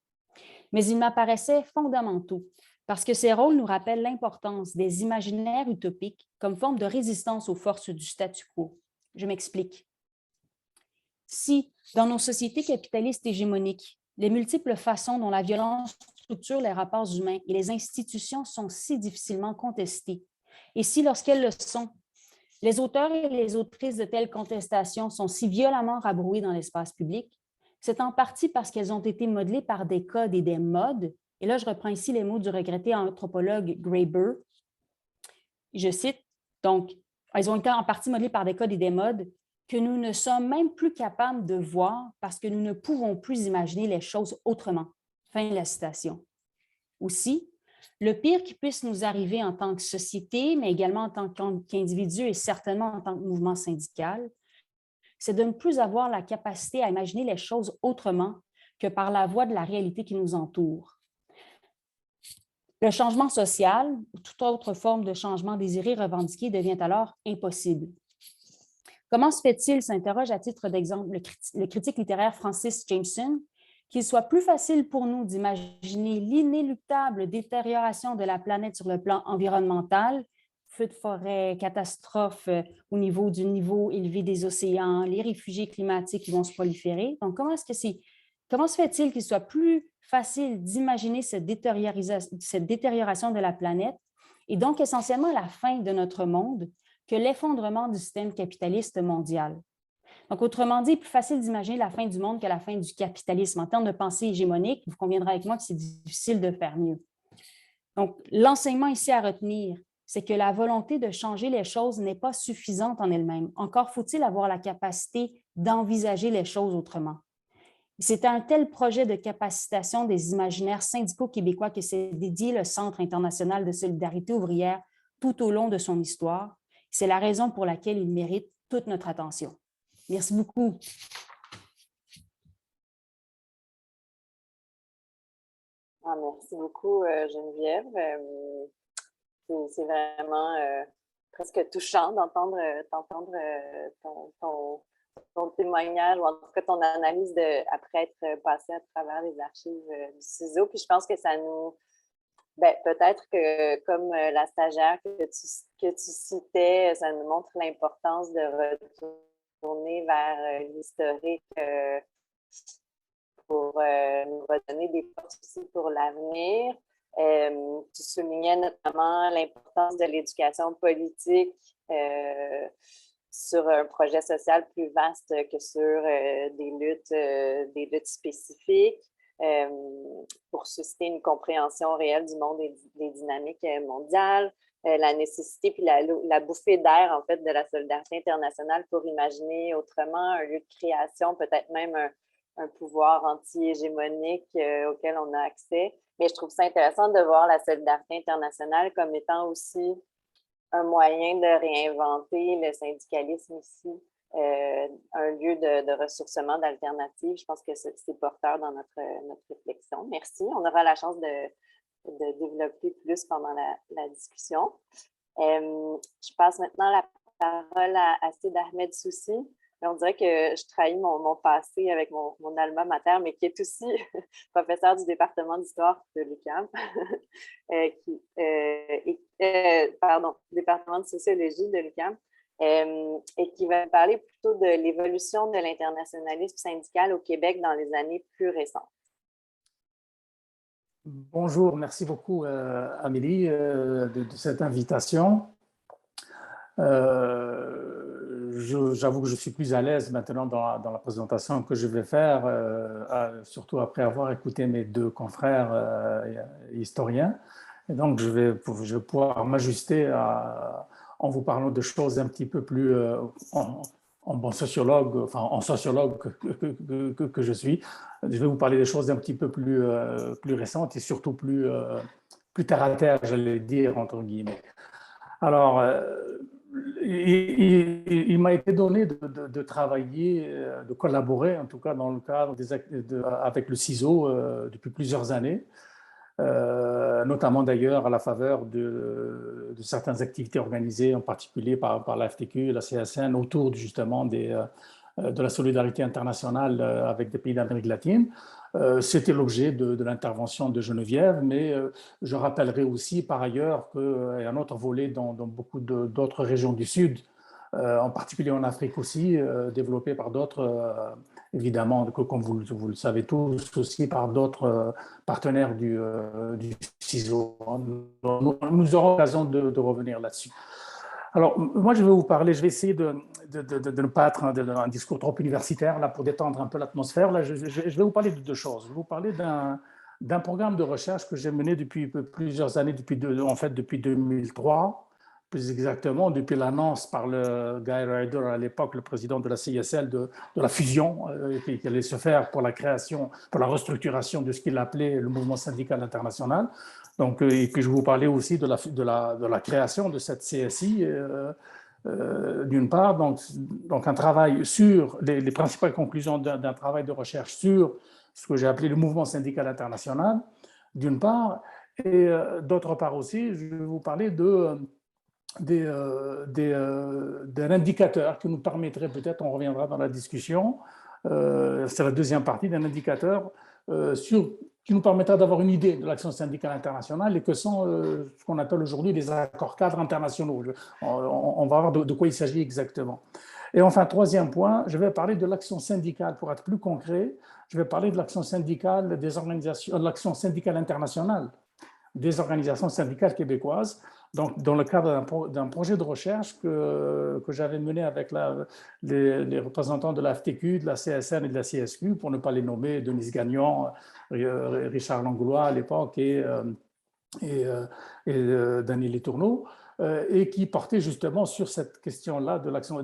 Mais ils m'apparaissaient fondamentaux parce que ces rôles nous rappellent l'importance des imaginaires utopiques comme forme de résistance aux forces du statu quo. Je m'explique. Si, dans nos sociétés capitalistes hégémoniques, les multiples façons dont la violence structure les rapports humains et les institutions sont si difficilement contestées, et si, lorsqu'elles le sont, les auteurs et les autrices de telles contestations sont si violemment rabroués dans l'espace public, c'est en partie parce qu'elles ont été modelées par des codes et des modes, et là je reprends ici les mots du regretté anthropologue Graeber, je cite, donc, elles ont été en partie modelées par des codes et des modes que nous ne sommes même plus capables de voir parce que nous ne pouvons plus imaginer les choses autrement. Fin de la citation. Aussi, le pire qui puisse nous arriver en tant que société, mais également en tant qu'individu et certainement en tant que mouvement syndical, c'est de ne plus avoir la capacité à imaginer les choses autrement que par la voie de la réalité qui nous entoure. Le changement social, ou toute autre forme de changement désiré revendiqué, devient alors impossible. Comment se fait-il, s'interroge à titre d'exemple le critique littéraire Francis Jameson, qu'il soit plus facile pour nous d'imaginer l'inéluctable détérioration de la planète sur le plan environnemental, feux de forêt, catastrophes au niveau du niveau élevé des océans, les réfugiés climatiques qui vont se proliférer. Donc, comment se fait-il qu'il soit plus facile d'imaginer cette détérioration de la planète et donc essentiellement la fin de notre monde que l'effondrement du système capitaliste mondial? Donc, autrement dit, plus facile d'imaginer la fin du monde que la fin du capitalisme. En termes de pensée hégémonique, vous conviendrez avec moi que c'est difficile de faire mieux. Donc, l'enseignement ici à retenir, c'est que la volonté de changer les choses n'est pas suffisante en elle-même. Encore faut-il avoir la capacité d'envisager les choses autrement. C'est à un tel projet de capacitation des imaginaires syndicaux québécois que s'est dédié le Centre international de solidarité ouvrière tout au long de son histoire. C'est la raison pour laquelle il mérite toute notre attention. Merci beaucoup. Merci beaucoup, Geneviève. C'est vraiment presque touchant d'entendre ton témoignage, ou en tout cas ton analyse après être passé à travers les archives du CISO. Puis je pense que ça nous... peut-être que, comme la stagiaire que tu citais, ça nous montre l'importance de retourner vers l'historique pour nous redonner des forces aussi pour l'avenir. Tu soulignais notamment l'importance de l'éducation politique sur un projet social plus vaste que sur des luttes spécifiques pour susciter une compréhension réelle du monde et des dynamiques mondiales. La nécessité puis la bouffée d'air, en fait, de la solidarité internationale pour imaginer autrement un lieu de création, peut-être même un pouvoir anti-hégémonique auquel on a accès. Mais je trouve ça intéressant de voir la solidarité internationale comme étant aussi un moyen de réinventer le syndicalisme ici, un lieu de ressourcement d'alternatives. Je pense que c'est porteur dans notre réflexion. Merci. On aura la chance de développer plus pendant la discussion. Je passe maintenant la parole à Sid Ahmed Soussi. On dirait que je trahis mon passé avec mon alma mater, mais qui est aussi professeur du département d'histoire de l'UQAM, pardon, département de sociologie de l'UQAM, et qui va parler plutôt de l'évolution de l'internationalisme syndical au Québec dans les années plus récentes. Bonjour, merci beaucoup Amélie de cette invitation. J'avoue que je suis plus à l'aise maintenant dans la présentation que je vais faire, surtout après avoir écouté mes deux confrères historiens. Et donc, je vais pouvoir m'ajuster en vous parlant de choses un petit peu plus, en bon sociologue, enfin en sociologue que je suis. Je vais vous parler des choses un petit peu plus récentes et surtout plus terre à terre, j'allais dire, entre guillemets. Alors, il m'a été donné de travailler, de collaborer, en tout cas dans le cadre avec le CISO depuis plusieurs années, notamment d'ailleurs à la faveur de certaines activités organisées, en particulier par la FTQ et la CSN, autour justement de la solidarité internationale avec des pays d'Amérique latine. C'était l'objet de l'intervention de Geneviève, mais je rappellerai aussi par ailleurs qu'il y a un autre volet dans beaucoup d'autres régions du Sud, en particulier en Afrique aussi, développé par d'autres, évidemment, comme vous le savez tous, aussi par d'autres partenaires du CISO. Nous aurons l'occasion de revenir là-dessus. Alors, moi, je vais vous parler, je vais essayer de ne pas être un discours trop universitaire, là, pour détendre un peu l'atmosphère. Là, je vais vous parler de deux choses. Je vais vous parler d'un programme de recherche que j'ai mené depuis plusieurs années, depuis 2003, plus exactement, depuis l'annonce par le Guy Ryder, à l'époque, le président de la CISL, de la fusion qui allait se faire pour la restructuration de ce qu'il appelait le mouvement syndical international. Donc, et puis, je vais vous parler aussi de la création de cette CSI, d'une part, donc un travail sur les principales conclusions d'un travail de recherche sur ce que j'ai appelé le mouvement syndical international, d'une part, et d'autre part aussi, je vais vous parler d'un indicateur qui nous permettrait, peut-être on reviendra dans la discussion, c'est la deuxième partie, d'un indicateur qui nous permettra d'avoir une idée de l'action syndicale internationale et que sont ce qu'on appelle aujourd'hui les accords cadres internationaux. On va voir de quoi il s'agit exactement. Et enfin, troisième point, je vais parler de l'action syndicale, pour être plus concret, je vais parler de l'action syndicale des organisations, de l'action syndicale internationale des organisations syndicales québécoises, donc dans le cadre d'un projet de recherche que j'avais mené avec les représentants de la FTQ, de la CSN et de la CSQ, pour ne pas les nommer, Denise Gagnon, Richard Langlois à l'époque et Daniel Letourneau, et qui portait justement sur cette question-là de l'action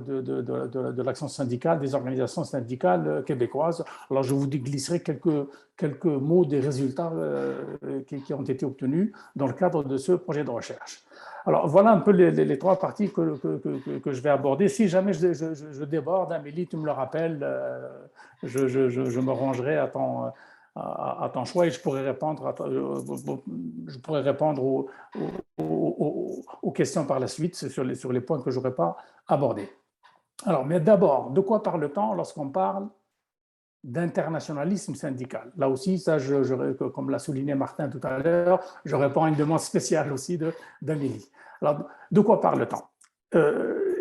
syndicale, des organisations syndicales québécoises. Alors, je vous glisserai quelques mots des résultats qui ont été obtenus dans le cadre de ce projet de recherche. Alors, voilà un peu les trois parties que je vais aborder. Si jamais je déborde, Amélie, tu me le rappelles, je me rangerai à ton choix et je pourrais répondre aux questions par la suite sur les points que je n'aurais pas abordés. Alors, mais d'abord, de quoi parle-t-on lorsqu'on parle d'internationalisme syndical? Là aussi, ça, comme l'a souligné Martin tout à l'heure, je réponds à une demande spéciale aussi d'Amélie. Alors, de quoi parle-t-on?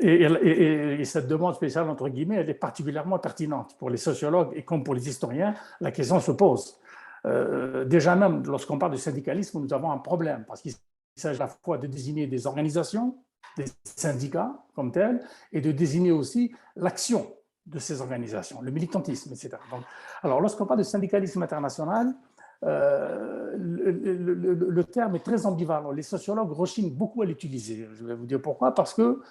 Et cette demande spéciale, entre guillemets, elle est particulièrement pertinente pour les sociologues et comme pour les historiens, la question se pose. Déjà même, lorsqu'on parle de syndicalisme, nous avons un problème parce qu'il s'agit à la fois de désigner des organisations, des syndicats comme tels, et de désigner aussi l'action de ces organisations, le militantisme, etc. Donc, alors, lorsqu'on parle de syndicalisme international, le terme est très ambivalent. Les sociologues rechignent beaucoup à l'utiliser. Je vais vous dire pourquoi. Parce que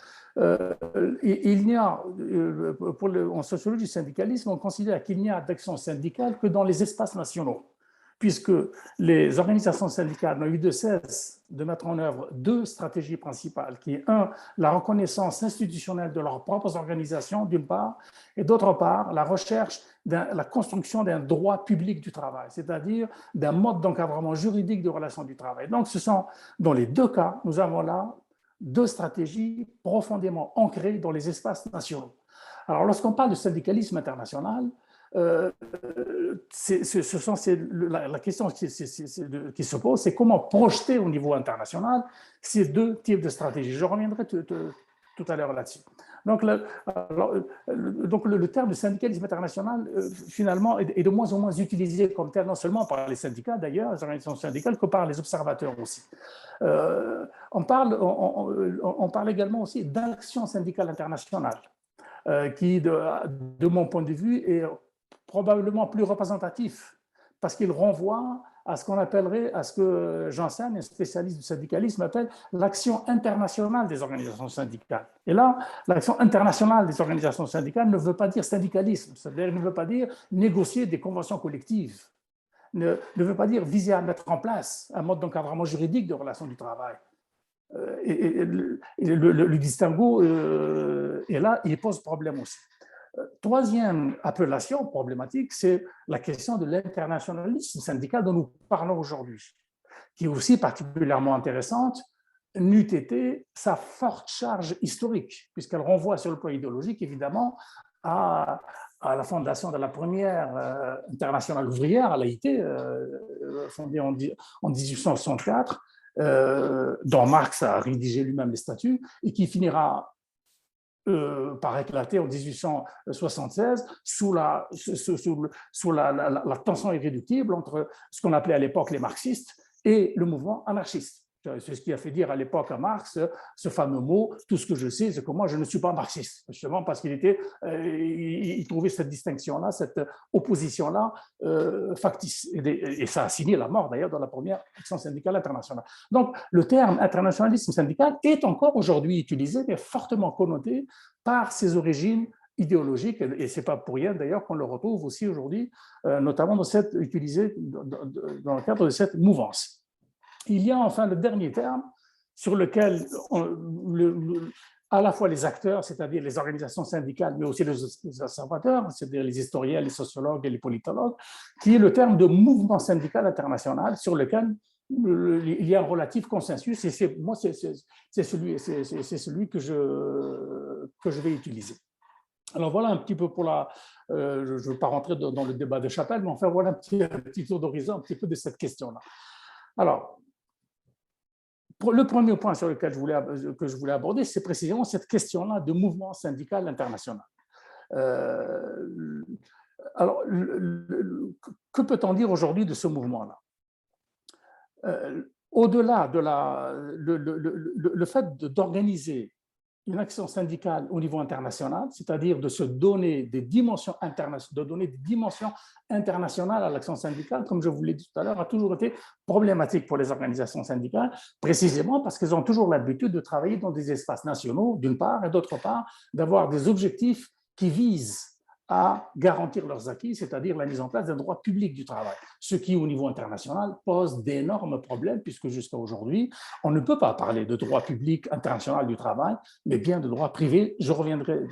il n'y a, en sociologie du syndicalisme, on considère qu'il n'y a d'action syndicale que dans les espaces nationaux, puisque les organisations syndicales n'ont eu de cesse de mettre en œuvre deux stratégies principales, qui est la reconnaissance institutionnelle de leurs propres organisations, d'une part, et d'autre part, la recherche, la construction d'un droit public du travail, c'est-à-dire d'un mode d'encadrement juridique des relations du travail. Donc, dans les deux cas, nous avons là deux stratégies profondément ancrées dans les espaces nationaux. Alors, lorsqu'on parle de syndicalisme international, la question qui se pose, c'est comment projeter au niveau international ces deux types de stratégies. Je reviendrai tout à l'heure là-dessus. Donc, le terme de syndicalisme international, finalement, est de moins en moins utilisé comme terme, non seulement par les syndicats, d'ailleurs, les organisations syndicales, que par les observateurs aussi. On parle également aussi d'action syndicale internationale, qui, de mon point de vue, est probablement plus représentatif, parce qu'il renvoie à ce qu'on appellerait, à ce que Janssen, un spécialiste du syndicalisme, appelle l'action internationale des organisations syndicales. Et là, l'action internationale des organisations syndicales ne veut pas dire syndicalisme, c'est-à-dire ne veut pas dire négocier des conventions collectives, ne veut pas dire viser à mettre en place un mode d'encadrement juridique de relations du travail. Le distinguo est là, il pose problème aussi. Troisième appellation problématique, c'est la question de l'internationalisme syndical dont nous parlons aujourd'hui, qui est aussi particulièrement intéressante, n'eût été sa forte charge historique, puisqu'elle renvoie sur le plan idéologique, évidemment, à la fondation de la première internationale ouvrière, à l'AIT, fondée en 1864, dont Marx a rédigé lui-même les statuts, et qui finira par éclater en 1876 sous la tension irréductible entre ce qu'on appelait à l'époque les marxistes et le mouvement anarchiste. C'est ce qui a fait dire à l'époque à Marx ce fameux mot « tout ce que je sais, c'est que moi je ne suis pas marxiste », justement parce il trouvait cette distinction-là, cette opposition-là factice. Et ça a signé la mort d'ailleurs dans la première action syndicale internationale. Donc le terme internationalisme syndical est encore aujourd'hui utilisé, mais fortement connoté par ses origines idéologiques, et ce n'est pas pour rien d'ailleurs qu'on le retrouve aussi aujourd'hui, notamment utilisé dans le cadre de cette mouvance. Il y a enfin le dernier terme sur lequel à la fois les acteurs, c'est-à-dire les organisations syndicales, mais aussi les observateurs, c'est-à-dire les historiens, les sociologues et les politologues, qui est le terme de mouvement syndical international sur lequel il y a un relatif consensus, et c'est celui que je vais utiliser. Alors voilà un petit peu pour je ne veux pas rentrer dans le débat de Chapelle, mais enfin voilà un petit tour d'horizon un petit peu de cette question-là. Alors, le premier point sur lequel je voulais aborder, c'est précisément cette question-là de mouvement syndical international. Alors, que peut-on dire aujourd'hui de ce mouvement-là? Au-delà de le fait d'organiser une action syndicale au niveau international, c'est-à-dire de se donner des dimensions internationales à l'action syndicale, comme je vous l'ai dit tout à l'heure, a toujours été problématique pour les organisations syndicales, précisément parce qu'elles ont toujours l'habitude de travailler dans des espaces nationaux, d'une part, et d'autre part, d'avoir des objectifs qui visent à garantir leurs acquis, c'est-à-dire la mise en place d'un droit public du travail, ce qui, au niveau international, pose d'énormes problèmes, puisque jusqu'à aujourd'hui, on ne peut pas parler de droit public international du travail, mais bien de droit privé. Je reviendrai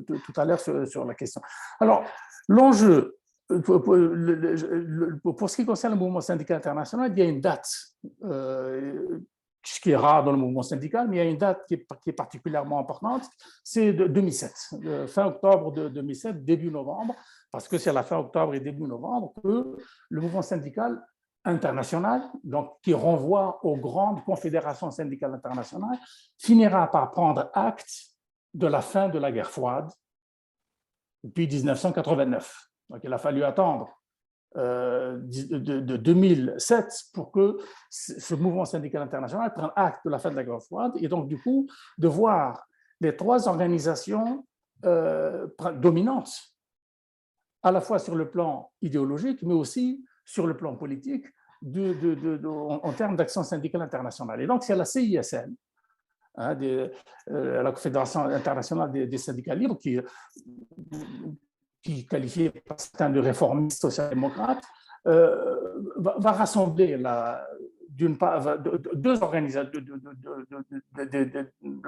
tout à l'heure sur la question. Alors, l'enjeu, pour ce qui concerne le mouvement syndical international, il y a une date ce qui est rare dans le mouvement syndical, mais il y a une date qui est particulièrement importante, c'est 2007, fin octobre de 2007, début novembre, parce que c'est à la fin octobre et début novembre que le mouvement syndical international, donc qui renvoie aux grandes confédérations syndicales internationales, finira par prendre acte de la fin de la guerre froide depuis 1989. Donc il a fallu attendre de 2007 pour que ce mouvement syndical international prenne acte de la fin de la guerre froide, et donc du coup de voir les trois organisations dominantes à la fois sur le plan idéologique mais aussi sur le plan politique en termes d'action syndicale internationale. Et donc c'est la CISN, la Confédération internationale des syndicats libres, qui qualifié par certains de réformistes social-démocrates, va rassembler d'une part deux organisations,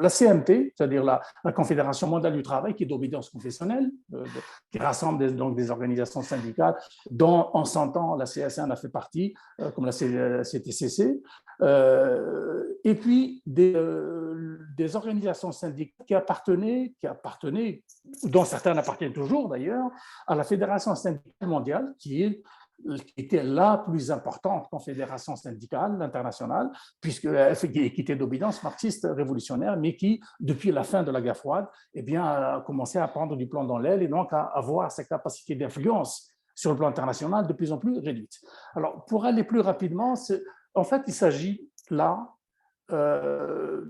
la CMT, c'est-à-dire la Confédération mondiale du travail, qui est d'obédience confessionnelle, qui rassemble donc des organisations syndicales dont en 100 ans la CSN a fait partie, comme la CTCC, et puis des organisations syndicales qui appartenaient, dont certaines appartiennent toujours d'ailleurs, à la Fédération syndicale mondiale, qui était la plus importante confédération syndicale internationale, qui était d'obédience marxiste révolutionnaire, mais qui, depuis la fin de la guerre froide, eh bien, a commencé à prendre du plomb dans l'aile et donc à avoir sa capacité d'influence sur le plan international de plus en plus réduite. Alors, pour aller plus rapidement, en fait, il s'agit là de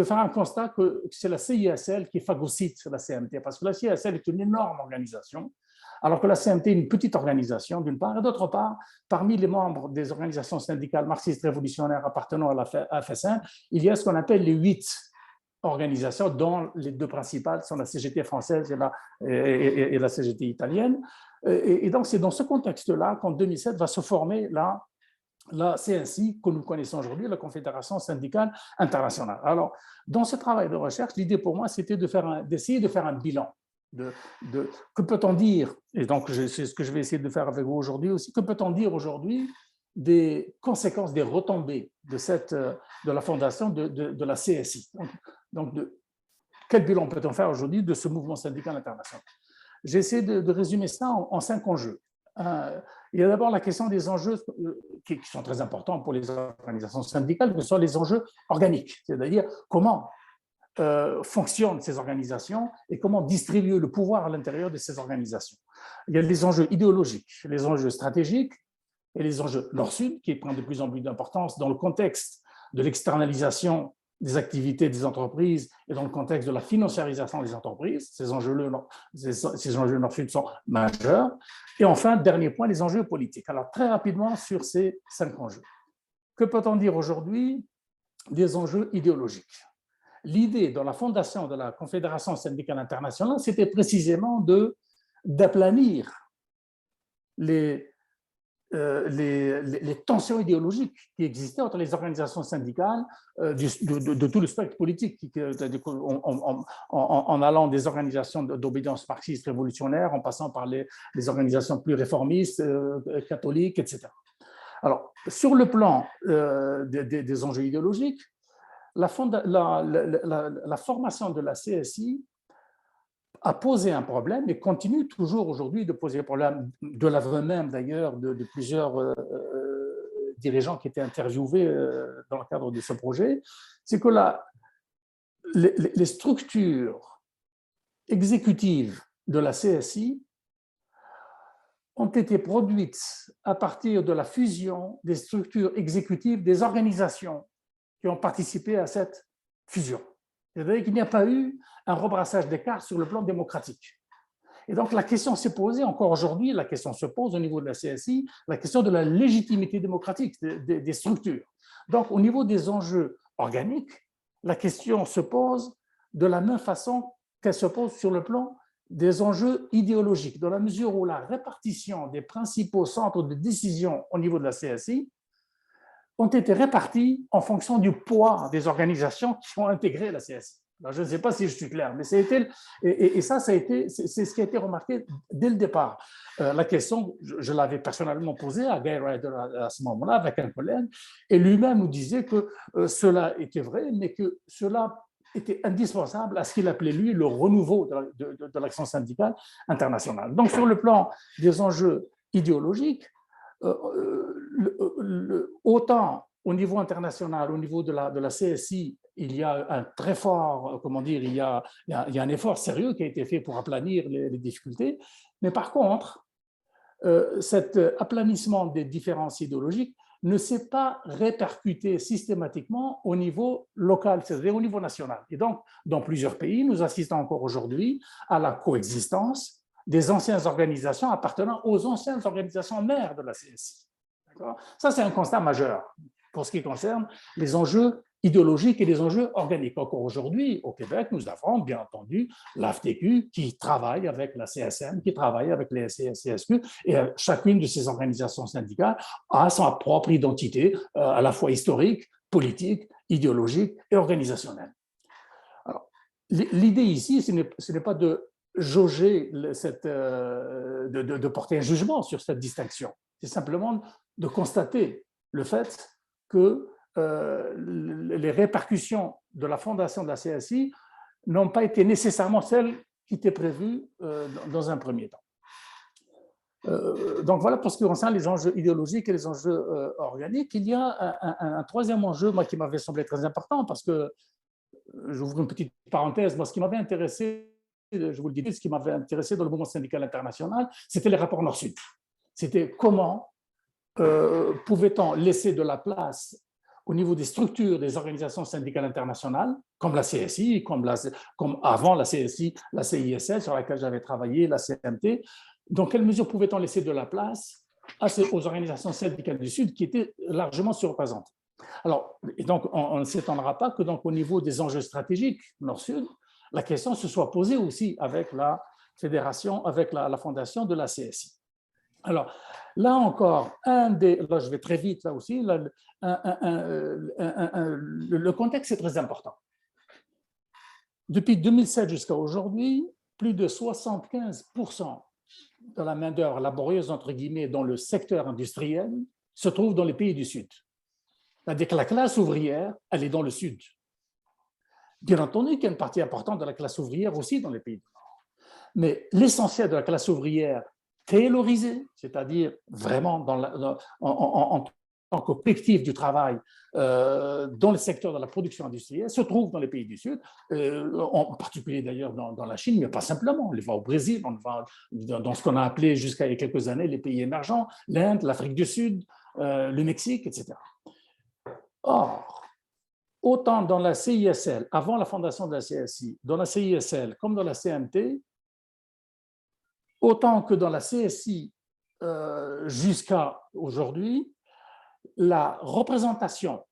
faire un constat que c'est la CISL qui phagocyte la CMT, parce que la CISL est une énorme organisation, alors que la CMT est une petite organisation, d'une part, et d'autre part, parmi les membres des organisations syndicales marxistes révolutionnaires appartenant à la FSN, il y a ce qu'on appelle les 8 organisations, dont les 2 principales sont la CGT française et la CGT italienne. Et donc, c'est dans ce contexte-là qu'en 2007 va se former la CNSI, que nous connaissons aujourd'hui, la Confédération syndicale internationale. Alors, dans ce travail de recherche, l'idée pour moi, c'était d'essayer de faire un bilan. Que peut-on dire, et donc c'est ce que je vais essayer de faire avec vous aujourd'hui aussi, que peut-on dire aujourd'hui des conséquences, des retombées de la fondation de la CSI. Donc, quel bilan peut-on faire aujourd'hui de ce mouvement syndical international? J'ai essayé de résumer ça en 5 enjeux. Il y a d'abord la question des enjeux qui sont très importants pour les organisations syndicales, que sont les enjeux organiques, c'est-à-dire comment fonctionnent ces organisations et comment distribuer le pouvoir à l'intérieur de ces organisations. Il y a les enjeux idéologiques, les enjeux stratégiques et les enjeux nord-sud qui prennent de plus en plus d'importance dans le contexte de l'externalisation des activités des entreprises et dans le contexte de la financiarisation des entreprises. Ces enjeux nord-sud sont majeurs. Et enfin, dernier point, les enjeux politiques. Alors, très rapidement sur ces 5 enjeux. Que peut-on dire aujourd'hui des enjeux idéologiques? L'idée dans la fondation de la Confédération syndicale internationale, c'était précisément d'aplanir les tensions idéologiques qui existaient entre les organisations syndicales de tout le spectre politique, en allant des organisations d'obédience marxiste révolutionnaire, en passant par les organisations plus réformistes, catholiques, etc. Alors, sur le plan des enjeux idéologiques, la formation de la CSI a posé un problème et continue toujours aujourd'hui de poser un problème, de l'aveu même d'ailleurs de plusieurs dirigeants qui étaient interviewés dans le cadre de ce projet, c'est que les structures exécutives de la CSI ont été produites à partir de la fusion des structures exécutives des organisations qui ont participé à cette fusion. C'est-à-dire qu'il n'y a pas eu un rebrassage des cartes sur le plan démocratique. Et donc, la question s'est posée, encore aujourd'hui, la question se pose au niveau de la CSI, la question de la légitimité démocratique des structures. Donc, au niveau des enjeux organiques, la question se pose de la même façon qu'elle se pose sur le plan des enjeux idéologiques, dans la mesure où la répartition des principaux centres de décision au niveau de la CSI ont été répartis en fonction du poids des organisations qui ont intégré la CSI. Alors, je ne sais pas si je suis clair, mais c'est ce qui a été remarqué dès le départ. La question, je l'avais personnellement posée à Guy Ryder à ce moment-là avec un collègue, et lui-même nous disait que cela était vrai, mais que cela était indispensable à ce qu'il appelait, lui, le renouveau de l'action syndicale internationale. Donc, sur le plan des enjeux idéologiques, autant au niveau international, au niveau de la CSI, il y a un très fort, il y a un effort sérieux qui a été fait pour aplanir les difficultés, mais par contre, cet aplanissement des différences idéologiques ne s'est pas répercuté systématiquement au niveau local, c'est-à-dire au niveau national. Et donc, dans plusieurs pays, nous assistons encore aujourd'hui à la coexistence des anciennes organisations appartenant aux anciennes organisations mères de la CSI. Ça, c'est un constat majeur pour ce qui concerne les enjeux idéologiques et les enjeux organiques. Encore aujourd'hui, au Québec, nous avons bien entendu l'AFTQ qui travaille avec la CSN, qui travaille avec les CSQ, et chacune de ces organisations syndicales a sa propre identité, à la fois historique, politique, idéologique et organisationnelle. L'idée ici, ce n'est pas de jauger, de porter un jugement sur cette distinction. C'est simplement de constater le fait que les répercussions de la fondation de la CSI n'ont pas été nécessairement celles qui étaient prévues dans un premier temps. Donc voilà pour ce qui concerne les enjeux idéologiques et les enjeux organiques. Il y a un troisième enjeu, moi, qui m'avait semblé très important, parce que, j'ouvre une petite parenthèse, moi, ce qui m'avait intéressé, je vous le dis, ce qui m'avait intéressé dans le mouvement syndical international, c'était les rapports Nord-Sud. C'était comment pouvait-on laisser de la place au niveau des structures des organisations syndicales internationales, comme la CSI, comme avant la CSI, la CISL, sur laquelle j'avais travaillé, la CMT. Dans quelle mesure pouvait-on laisser de la place aux organisations syndicales du Sud qui étaient largement surreprésentées? Alors, et donc, on ne s'étonnera pas que donc, au niveau des enjeux stratégiques Nord-Sud, la question se soit posée aussi avec la fédération, avec la fondation de la CSI. Alors, là encore, là je vais très vite, là aussi, le contexte est très important. Depuis 2007 jusqu'à aujourd'hui, plus de 75% de la main-d'œuvre laborieuse, entre guillemets, dans le secteur industriel, se trouve dans les pays du Sud. C'est-à-dire que la classe ouvrière, elle est dans le Sud. Bien entendu qu'il y a une partie importante de la classe ouvrière aussi dans les pays du Nord. Mais l'essentiel de la classe ouvrière taylorisée, c'est-à-dire vraiment en tant que collectif du travail dans le secteur de la production industrielle, se trouve dans les pays du Sud, en particulier d'ailleurs dans la Chine, mais pas simplement. On va au Brésil, on va dans ce qu'on a appelé jusqu'à il y a quelques années les pays émergents, l'Inde, l'Afrique du Sud, le Mexique, etc. Or, autant dans la CISL, avant la fondation de la CSI, dans la CISL comme dans la CMT, autant que dans la CSI jusqu'à aujourd'hui, la représentation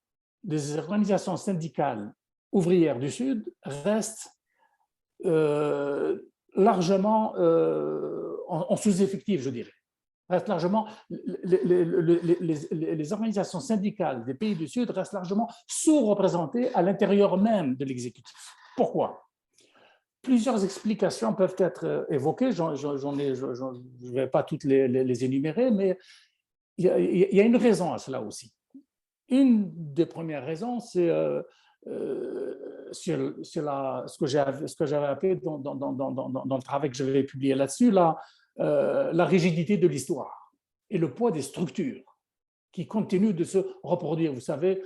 des organisations syndicales ouvrières du Sud reste largement en sous-effectif, je dirais. Reste largement, les organisations syndicales des pays du Sud restent largement sous-représentées à l'intérieur même de l'exécutif. Pourquoi? Plusieurs explications peuvent être évoquées, je ne vais pas toutes les énumérer, mais il y a une raison à cela aussi. Une des premières raisons, c'est ce que j'avais appelé dans le travail que j'avais publié là-dessus, la rigidité de l'histoire et le poids des structures qui continuent de se reproduire. Vous savez,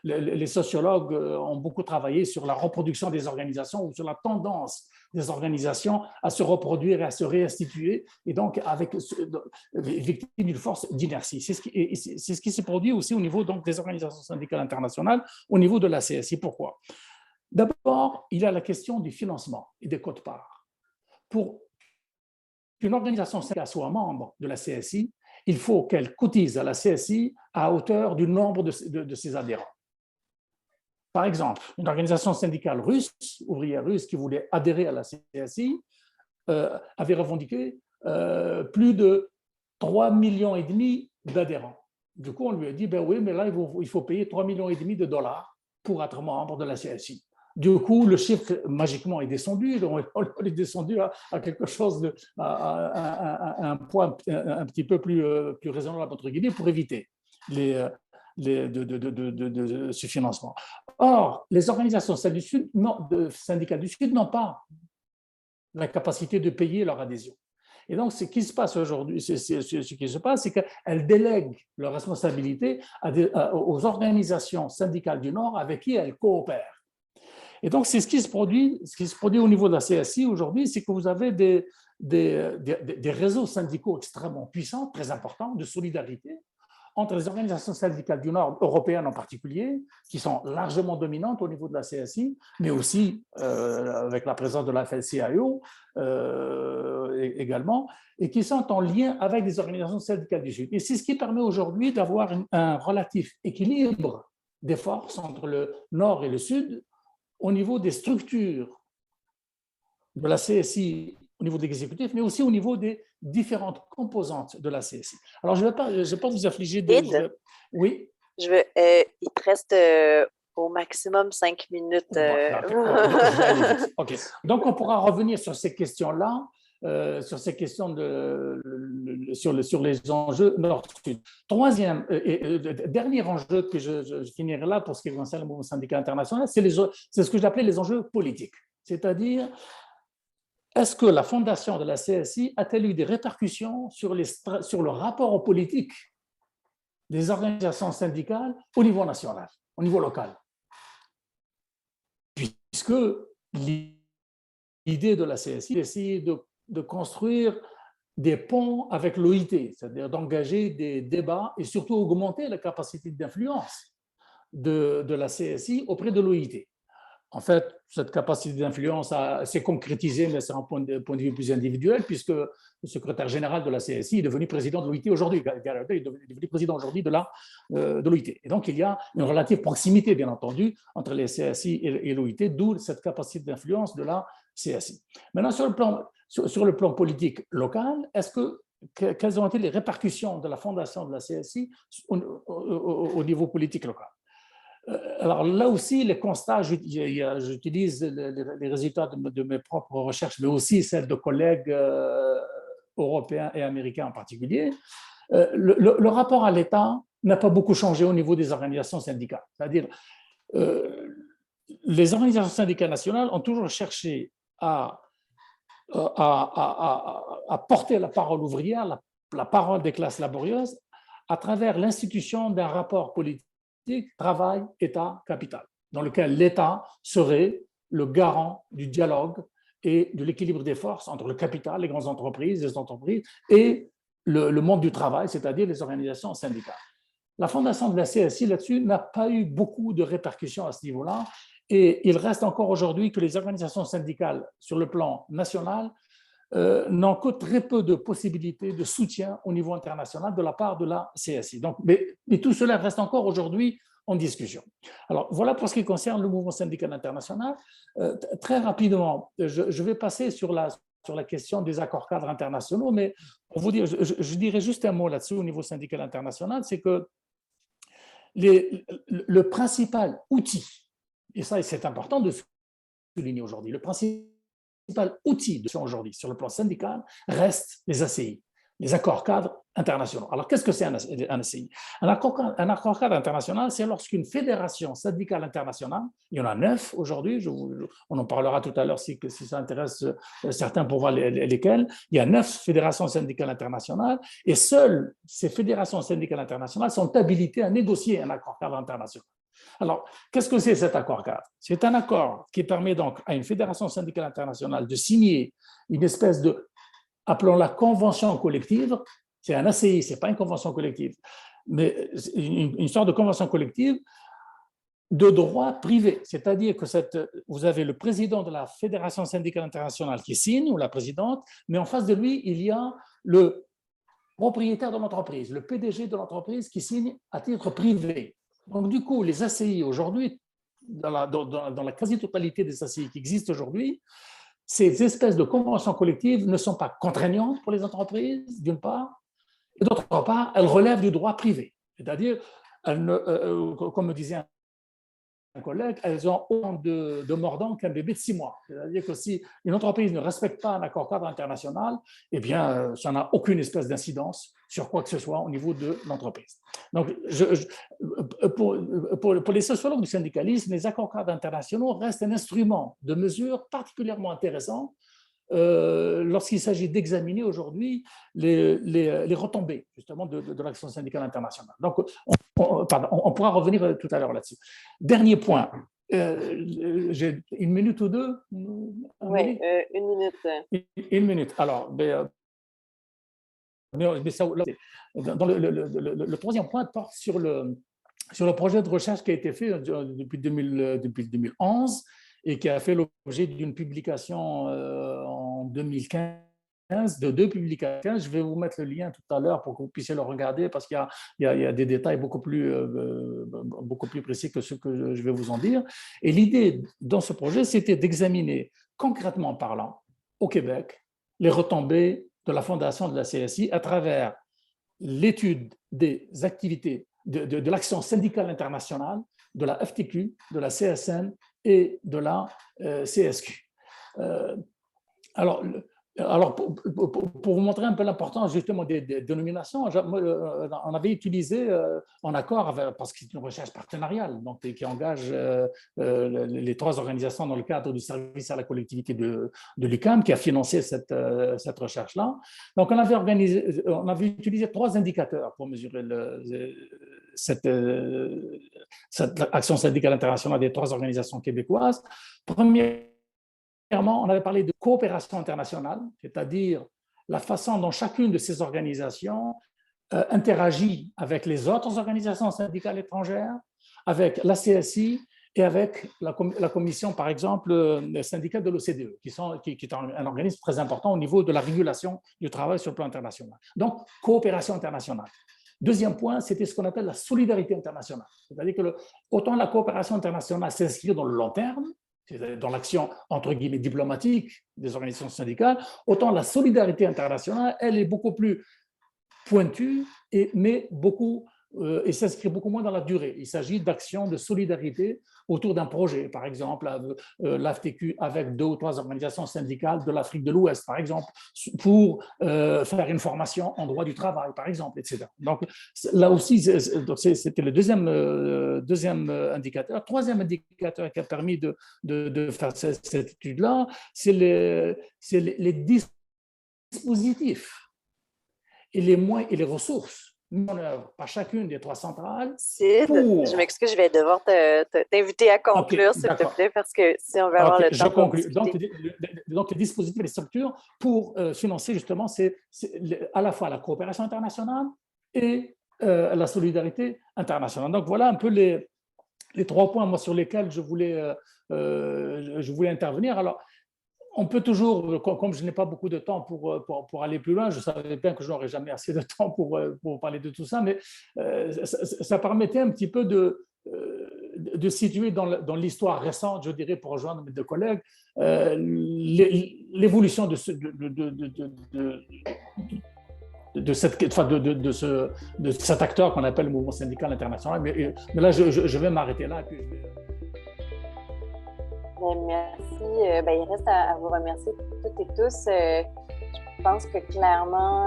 les sociologues ont beaucoup travaillé sur la reproduction des organisations ou sur la tendance des organisations à se reproduire et à se réinstituer, et donc victime d'une force d'inertie. C'est ce qui s'est produit aussi au niveau donc, des organisations syndicales internationales, au niveau de la CSI. Pourquoi? D'abord, il y a la question du financement et des quotes-parts. Pour qu'une organisation syndicale soit membre de la CSI, il faut qu'elle cotise à la CSI à hauteur du nombre de ses adhérents. Par exemple, une organisation syndicale russe, ouvrière russe, qui voulait adhérer à la CSI, avait revendiqué plus de 3,5 millions d'adhérents. Du coup, on lui a dit, ben oui, mais là, il faut payer 3,5 millions de dollars pour être membre de la CSI. Du coup, le chiffre magiquement est descendu, on est descendu à quelque chose à un point un petit peu plus raisonnable, entre guillemets, pour éviter ce financement. Or, les organisations syndicales du Sud n'ont pas la capacité de payer leur adhésion. Et donc, ce qui se passe aujourd'hui, c'est qu'elles délèguent leurs responsabilités aux organisations syndicales du Nord avec qui elles coopèrent. Et donc, c'est ce qui se produit au niveau de la CSI aujourd'hui, c'est que vous avez des réseaux syndicaux extrêmement puissants, très importants, de solidarité entre les organisations syndicales du Nord, européennes en particulier, qui sont largement dominantes au niveau de la CSI, mais aussi avec la présence de la FLCIO également, et qui sont en lien avec des organisations syndicales du Sud. Et c'est ce qui permet aujourd'hui d'avoir un relatif équilibre des forces entre le Nord et le Sud, au niveau des structures de la CSI, au niveau de l'exécutif, mais aussi au niveau des différentes composantes de la CSI. Alors, je ne vais pas vous affliger de... Oui? Il te reste au maximum 5 minutes. OK. Donc, on pourra revenir sur ces questions-là sur ces questions sur les enjeux nord-sud. Troisième et dernier enjeu que je finirai là pour ce qui concerne le mouvement syndical international, c'est ce que j'appelais les enjeux politiques. C'est-à-dire, est-ce que la fondation de la CSI a-t-elle eu des répercussions sur le rapport aux politiques des organisations syndicales au niveau national, au niveau local? Puisque l'idée de la CSI, c'est d'essayer de construire des ponts avec l'OIT, c'est-à-dire d'engager des débats et surtout augmenter la capacité d'influence de la CSI auprès de l'OIT. En fait, cette capacité d'influence s'est concrétisée, mais c'est un point de vue plus individuel, puisque le secrétaire général de la CSI est devenu président de l'OIT aujourd'hui. Il est devenu président aujourd'hui de l'OIT. Et donc, il y a une relative proximité, bien entendu, entre les CSI et l'OIT, d'où cette capacité d'influence de la CSI. Maintenant, sur le plan politique local, quelles ont été les répercussions de la fondation de la CSI au niveau politique local? Alors là aussi, les constats, j'utilise les résultats de mes propres recherches, mais aussi celles de collègues européens et américains en particulier. Le rapport à l'État n'a pas beaucoup changé au niveau des organisations syndicales. C'est-à-dire, les organisations syndicales nationales ont toujours cherché à porter la parole ouvrière, la parole des classes laborieuses, à travers l'institution d'un rapport politique travail, État, capital, dans lequel l'État serait le garant du dialogue et de l'équilibre des forces entre le capital, les grandes entreprises, les entreprises, et le monde du travail, c'est-à-dire les organisations syndicales. La fondation de la CSI là-dessus n'a pas eu beaucoup de répercussions à ce niveau-là, et il reste encore aujourd'hui que les organisations syndicales sur le plan national n'ont que très peu de possibilités de soutien au niveau international de la part de la CSI. Donc, mais tout cela reste encore aujourd'hui en discussion. Alors, voilà pour ce qui concerne le mouvement syndical international. Très rapidement, je vais passer sur la question des accords cadres internationaux, mais pour vous dire, je dirais juste un mot là-dessus au niveau syndical international, c'est que le principal outil, et ça c'est important de souligner aujourd'hui, le principal outil aujourd'hui sur le plan syndical reste les ACI, les accords cadres internationaux. Alors, qu'est-ce que c'est un ACI? Un accord cadre international, c'est lorsqu'une fédération syndicale internationale, il y en a 9 aujourd'hui, on en parlera tout à l'heure si ça intéresse certains pour voir lesquels, il y a 9 fédérations syndicales internationales et seules ces fédérations syndicales internationales sont habilitées à négocier un accord cadre international. Alors, qu'est-ce que c'est cet accord cadre? C'est un accord qui permet donc à une fédération syndicale internationale de signer une espèce de, appelons-la convention collective, c'est un ACI, ce n'est pas une convention collective, mais une sorte de convention collective de droit privé, c'est-à-dire que vous avez le président de la fédération syndicale internationale qui signe, ou la présidente, mais en face de lui, il y a le propriétaire de l'entreprise, le PDG de l'entreprise qui signe à titre privé. Donc, du coup, les ACI aujourd'hui, dans la quasi-totalité des ACI qui existent aujourd'hui, ces espèces de conventions collectives ne sont pas contraignantes pour les entreprises, d'une part, et d'autre part, elles relèvent du droit privé. C'est-à-dire, comme me disait un collègue, elles ont autant de mordants qu'un bébé de 6 mois. C'est-à-dire que si une entreprise ne respecte pas un accord cadre international, eh bien, ça n'a aucune espèce d'incidence sur quoi que ce soit au niveau de l'entreprise. Donc, pour les sociologues du syndicalisme, les accords cadres internationaux restent un instrument de mesure particulièrement intéressant lorsqu'il s'agit d'examiner aujourd'hui les retombées justement de l'action syndicale internationale. Donc, on pourra revenir tout à l'heure là-dessus. Dernier point, j'ai 1 minute ou 2? Oui, 1 minute. 1 minute. Alors, le troisième point porte sur le projet de recherche qui a été fait depuis 2011 et qui a fait l'objet d'une publication en 2015, de 2 publications. Je vais vous mettre le lien tout à l'heure pour que vous puissiez le regarder parce qu'il y a des détails beaucoup plus précis que ceux que je vais vous en dire. Et l'idée dans ce projet, c'était d'examiner concrètement parlant au Québec les retombées de la fondation de la CSI à travers l'étude des activités de l'action syndicale internationale, de la FTQ, de la CSN et de la CSQ. Alors, Alors, pour vous montrer un peu l'importance justement des dénominations, on avait utilisé en accord avec, parce que c'est une recherche partenariale, donc qui engage les 3 organisations dans le cadre du service à la collectivité de l'UQAM qui a financé cette recherche-là. Donc, on avait utilisé 3 indicateurs pour mesurer cette action syndicale internationale des 3 organisations québécoises. Premièrement, on avait parlé de coopération internationale, c'est-à-dire la façon dont chacune de ces organisations interagit avec les autres organisations syndicales étrangères, avec la CSI et avec la commission, par exemple, syndicale de l'OCDE, qui est un organisme très important au niveau de la régulation du travail sur le plan international. Donc, coopération internationale. Deuxième point, c'était ce qu'on appelle la solidarité internationale. C'est-à-dire que autant la coopération internationale s'inscrit dans le long terme, dans l'action, entre guillemets, diplomatique des organisations syndicales, autant la solidarité internationale, elle est beaucoup plus pointue, et s'inscrit beaucoup moins dans la durée. Il s'agit d'actions de solidarité autour d'un projet, par exemple, l'AFTQ avec 2 ou 3 organisations syndicales de l'Afrique de l'Ouest, par exemple, pour faire une formation en droit du travail, par exemple, etc. Donc, là aussi, c'était le deuxième indicateur. Troisième indicateur qui a permis de faire cette étude-là, c'est les dispositifs et les moyens et les ressources mis en œuvre par chacune des 3 centrales. Je m'excuse, je vais devoir t'inviter à conclure, s'il te plaît, parce que si on veut avoir le temps. Je conclue. Donc, les dispositifs et les structures pour financer justement, c'est à la fois la coopération internationale et la solidarité internationale. Donc, voilà un peu les 3 points moi, sur lesquels je voulais intervenir. Alors, on peut toujours, comme je n'ai pas beaucoup de temps pour aller plus loin, je savais bien que je n'aurais jamais assez de temps pour parler de tout ça, mais ça permettait un petit peu de situer dans l'histoire récente, je dirais, pour rejoindre mes 2 collègues, l'évolution de cet acteur qu'on appelle le mouvement syndical international. Mais là, je vais m'arrêter là. Puis merci. Il reste à vous remercier toutes et tous. Je pense que clairement,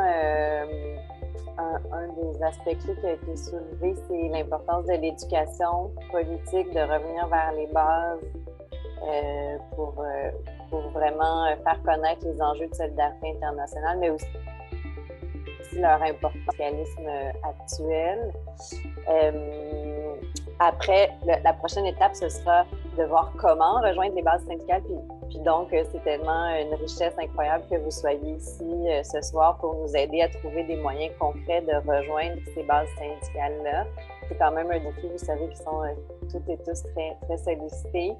un des aspects clés qui a été soulevé, c'est l'importance de l'éducation politique, de revenir vers les bases pour vraiment faire connaître les enjeux de solidarité internationale, mais aussi leur importance au localisme actuel. Après, la prochaine étape, ce sera de voir comment rejoindre les bases syndicales. Puis donc, c'est tellement une richesse incroyable que vous soyez ici ce soir pour nous aider à trouver des moyens concrets de rejoindre ces bases syndicales-là. C'est quand même un défi, vous savez, qui sont toutes et tous très, très sollicités.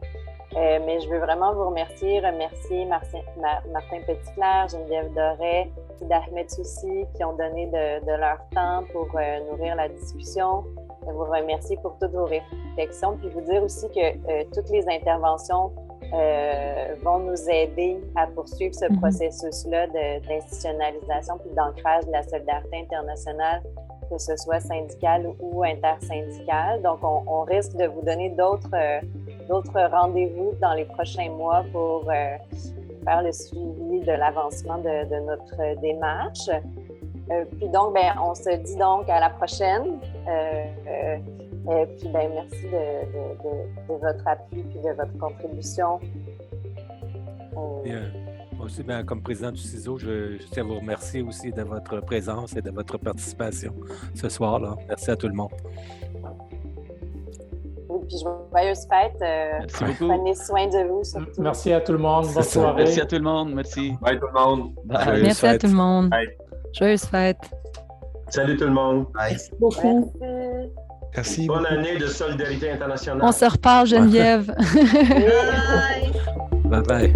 Mais je veux vraiment vous remercier Martin Petitclerc, Geneviève Doré, Ahmed Soussi, qui ont donné de leur temps pour nourrir la discussion. Je vous remercier pour toutes vos réflexions, puis vous dire aussi que toutes les interventions vont nous aider à poursuivre ce processus-là d'institutionnalisation puis d'ancrage de la solidarité internationale, que ce soit syndicale ou intersyndical. Donc, on risque de vous donner d'autres rendez-vous dans les prochains mois pour faire le suivi de l'avancement de notre démarche. Puis donc, on se dit donc à la prochaine. Puis merci de votre appui puis de votre contribution. Aussi, comme président du CISO, je tiens à vous remercier aussi de votre présence et de votre participation ce soir-là. Merci à tout le monde. Oui, puis joyeuses fêtes. Merci beaucoup. Prenez soin de vous surtout. Merci à tout le monde. Bonne soirée. Merci à tout le monde. Merci. Bye tout le monde. Bye. Merci à tout le monde. Bye. Joyeuses fêtes. Salut tout le monde. Merci beaucoup. Merci. Bonne année de solidarité internationale. On se reparle, Geneviève. Bye bye.